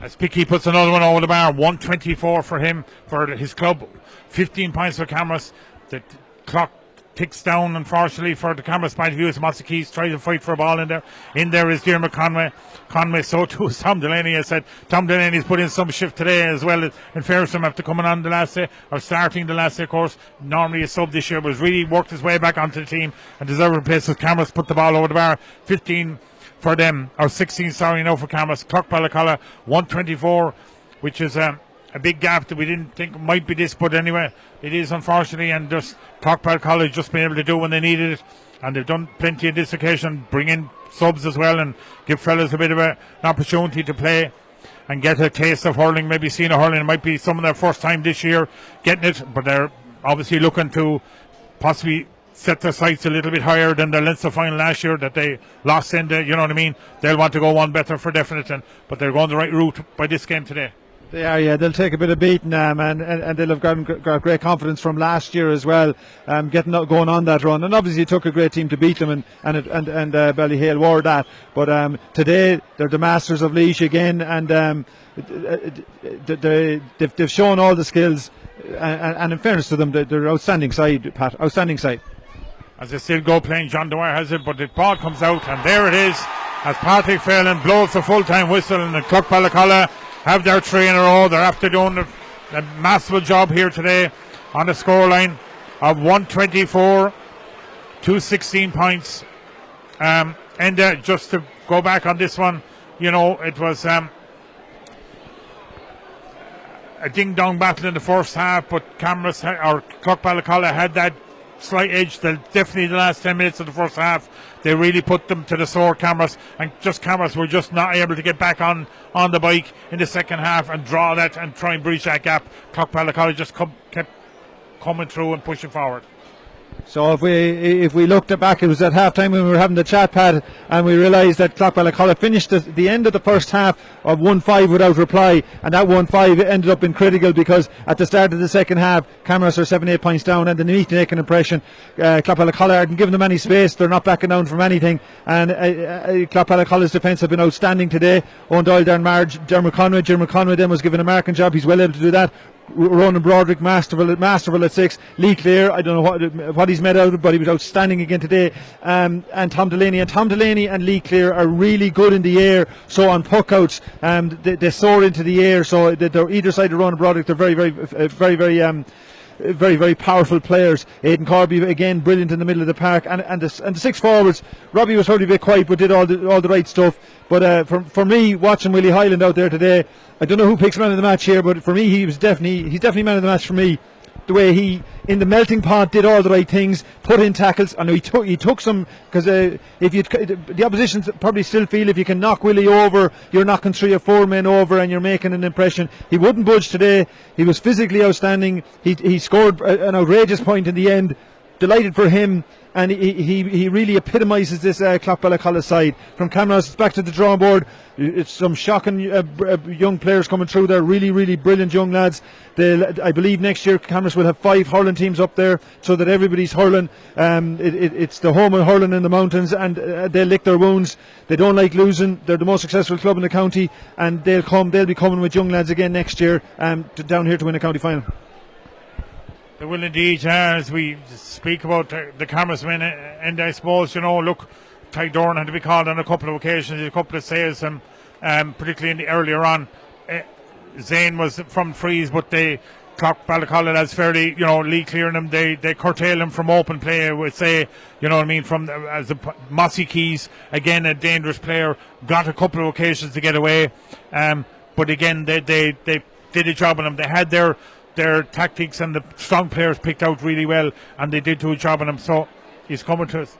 As Pickey puts another one over the bar, 124 for him, for his club, 15 points for Camross. The clock ticks down, unfortunately, for the Camross point of view as Mossy Keys tries to fight for a ball in there. In there is Diarmuid Conway, so too is Tom Delaney. I said Tom Delaney's put in some shift today as well. In fairness to him, after coming on the last day, or starting the last day, of course, normally a sub this year, but has really worked his way back onto the team and deserved a place as Camross put the ball over the bar. 15 for them, or 16, now for Camross. Clough Ballacolla 124, which is a big gap that we didn't think might be this, but anyway, it is, unfortunately, and just Clough Ballacolla has just been able to do when they needed it, and they've done plenty on this occasion, bring in subs as well and give fellas a bit of an opportunity to play and get a taste of hurling, maybe seeing a hurling. It might be some of their first time this year getting it, but they're obviously looking to possibly set their sights a little bit higher than the Leinster final last year that they lost in the, you know what I mean. They'll want to go one better for definite, but they're going the right route by this game today. They are, yeah. They'll take a bit of beating, and they'll have got great confidence from last year as well, going on that run. And obviously, it took a great team to beat them, and Ballyhale wore that. But today, they're the masters of Laois again, and they've shown all the skills. And in fairness to them, they're outstanding side, Pat. Outstanding side. As they still go playing, John Dwyer has it, but the ball comes out, and there it is. As Patrick Phelan blows the full-time whistle, and the Clough Ballacolla have their 3 in a row. They're after doing a massive job here today on the scoreline of 124 to 16 points. And just to go back on this one, it was a ding-dong battle in the first half, but Clough Ballacolla had that slight edge. Definitely the last 10 minutes of the first half, they really put them to the sword, Camross, and Camross were just not able to get back on the bike in the second half and draw that and try and breach that gap. Clough Ballacolla just kept coming through and pushing forward. So if we looked back, it was at half time when we were having the chat, Pat, and we realised that Clough Ballacolla finished at the end of the first half of 1-5 without reply, and that 1-5 ended up being critical because at the start of the second half, Camross are 7-8 points down, and they need to make an impression. Clough Ballacolla aren't giving them any space, they're not backing down from anything, and Clough Ballacolla's defence have been outstanding today. Owen Doyle, Darren Marge, Dermot Conway then was given a marking job, he's well able to do that. Ronan Broderick, masterful at 6. Lee Clear, I don't know what he's made out of, but he was outstanding again today. And Tom Delaney and Lee Clear are really good in the air. So on puckouts, they soar into the air. So they're either side of Ronan Broderick. They're very powerful players. Aidan Corby again brilliant in the middle of the park, and the 6 forwards. Robbie was probably a bit quiet but did all the right stuff. But for me, watching Willie Hyland out there today, I don't know who picks man of the match here, but for me he's definitely man of the match for me. The way he in the melting pot did all the right things, put in tackles. I know he took some, because the opposition probably still feel if you can knock Willie over, you're knocking 3 or 4 men over and you're making an impression. He wouldn't budge today. He was physically outstanding. He scored an outrageous point in the end. Delighted for him, and he really epitomises this Clough Ballacolla side. From Camross, it's back to the drawing board. It's some shocking young players coming through there, really brilliant young lads. I believe next year Camross will have 5 hurling teams up there, so that everybody's hurling. It's the home of hurling in the mountains, and they'll lick their wounds. They don't like losing. They're the most successful club in the county, and they'll be coming with young lads again next year down here to win a county final. They will indeed, as we speak about the Camross men, and I suppose, look, Ty Doran had to be called on a couple of occasions, a couple of saves, particularly earlier on. Zane was from freeze, but they Clough Ballacolla, that's fairly, Lee clearing them, they curtail him from open play, I would say, from Mossy Keys, again a dangerous player, got a couple of occasions to get away, but again they did a job on him. They had their tactics, and the strong players picked out really well, and they did do a job on him. So he's coming to us.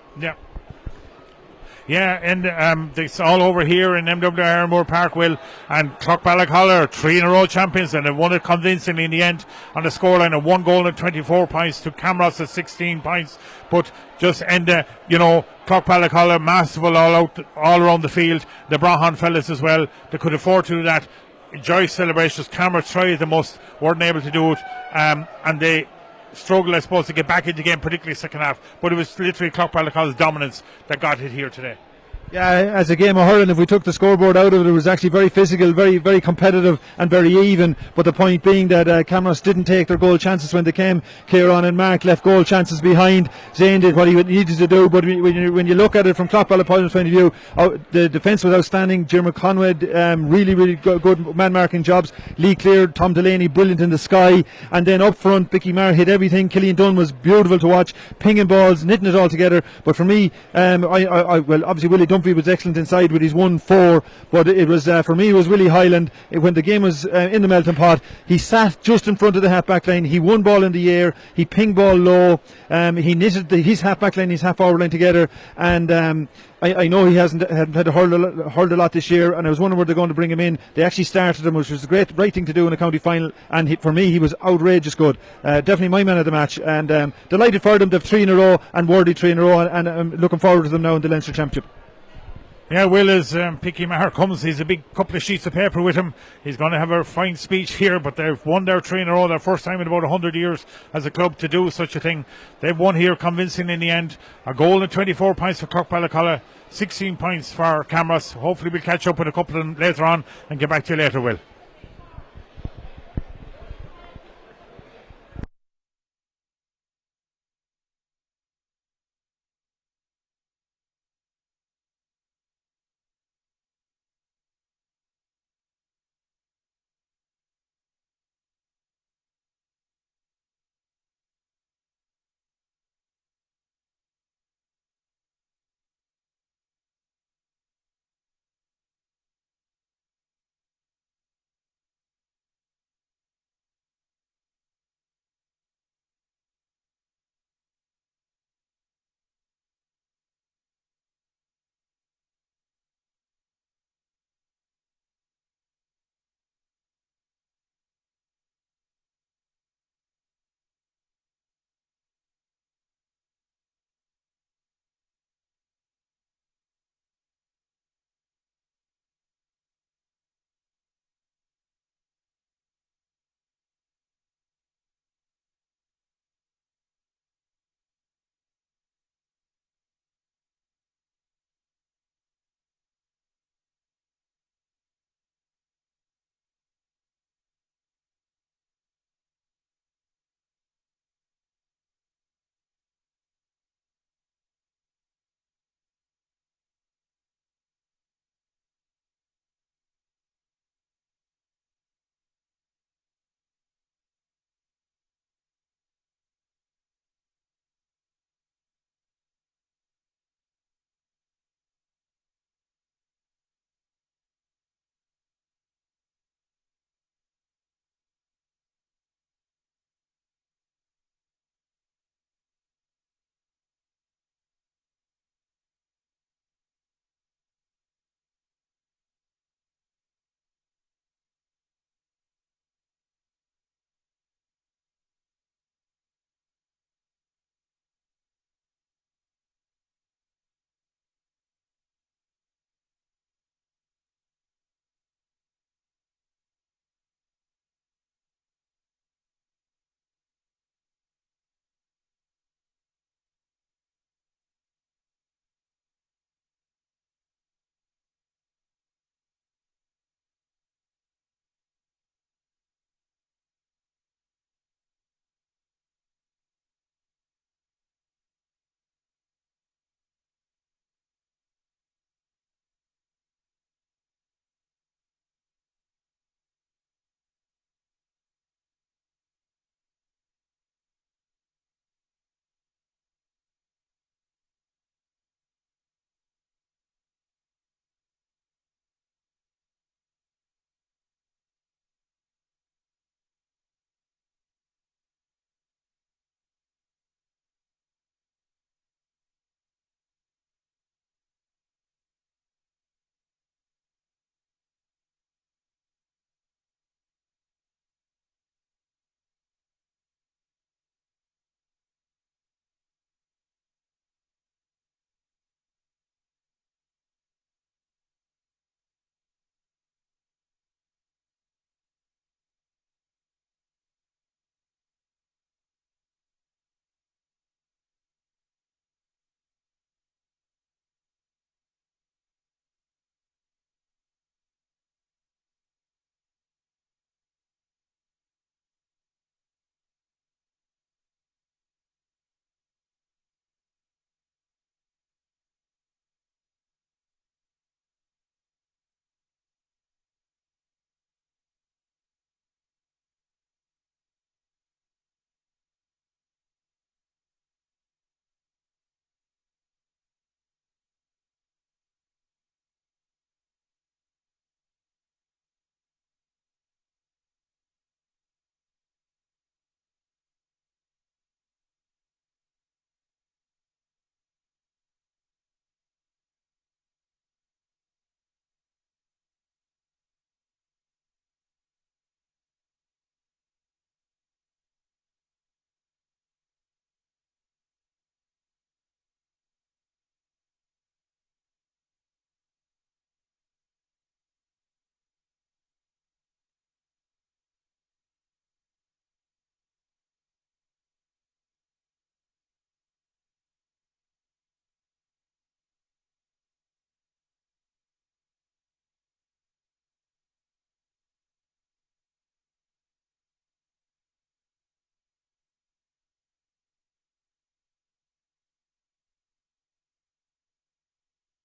And it's all over here in MWR Moore Park, Will, and Clough Ballacolla are 3 in a row champions, and they won it convincingly in the end on the scoreline of 1 goal and 24 points to Camross at 16 points. But just Enda, Clough Ballacolla masterful all around the field. The Brahan fellas as well, they could afford to do that. Joyous celebrations. Camross tried the most, weren't able to do it, and they struggled, I suppose, to get back into the game, particularly second half. But it was literally Clough Ballacolla's dominance that got it here today. Yeah, as a game of hurling, if we took the scoreboard out of it, it was actually very physical, very competitive, and very even. But the point being that Camross didn't take their goal chances when they came. Kieran and Mark left goal chances behind. Zane did what he needed to do. But when you look at it from Clough Ballacolla's point of view, the defence was outstanding. Dermot Conway, really good man marking jobs. Lee Clear, Tom Delaney, brilliant in the sky. And then up front, Bicky Marr hit everything. Killian Dunn was beautiful to watch, pinging balls, knitting it all together. But for me, obviously Willie Dunphy was excellent inside with his 1-4, but it was for me, it was Willie Hyland. When the game was in the melting pot, he sat just in front of the half back line. He won ball in the air, he pinged ball low, he knitted his half back line, his half forward line together, and I know he hadn't had to hurl a lot this year, and I was wondering where they're going to bring him in. They actually started him, which was the right thing to do in a county final, and for me he was outrageous good. Definitely my man of the match, and delighted for them. They've 3 in a row, and worthy 3 in a row, and I'm looking forward to them now in the Leinster Championship. Yeah, Will, as Picky Maher comes, he's a big couple of sheets of paper with him. He's going to have a fine speech here, but they've won their 3 in a row, their first time in about 100 years as a club to do such a thing. They've won here convincingly in the end. A goal and 24 points for Clough Ballacolla, 16 points for Camross. Hopefully we'll catch up with a couple of them later on and get back to you later, Will.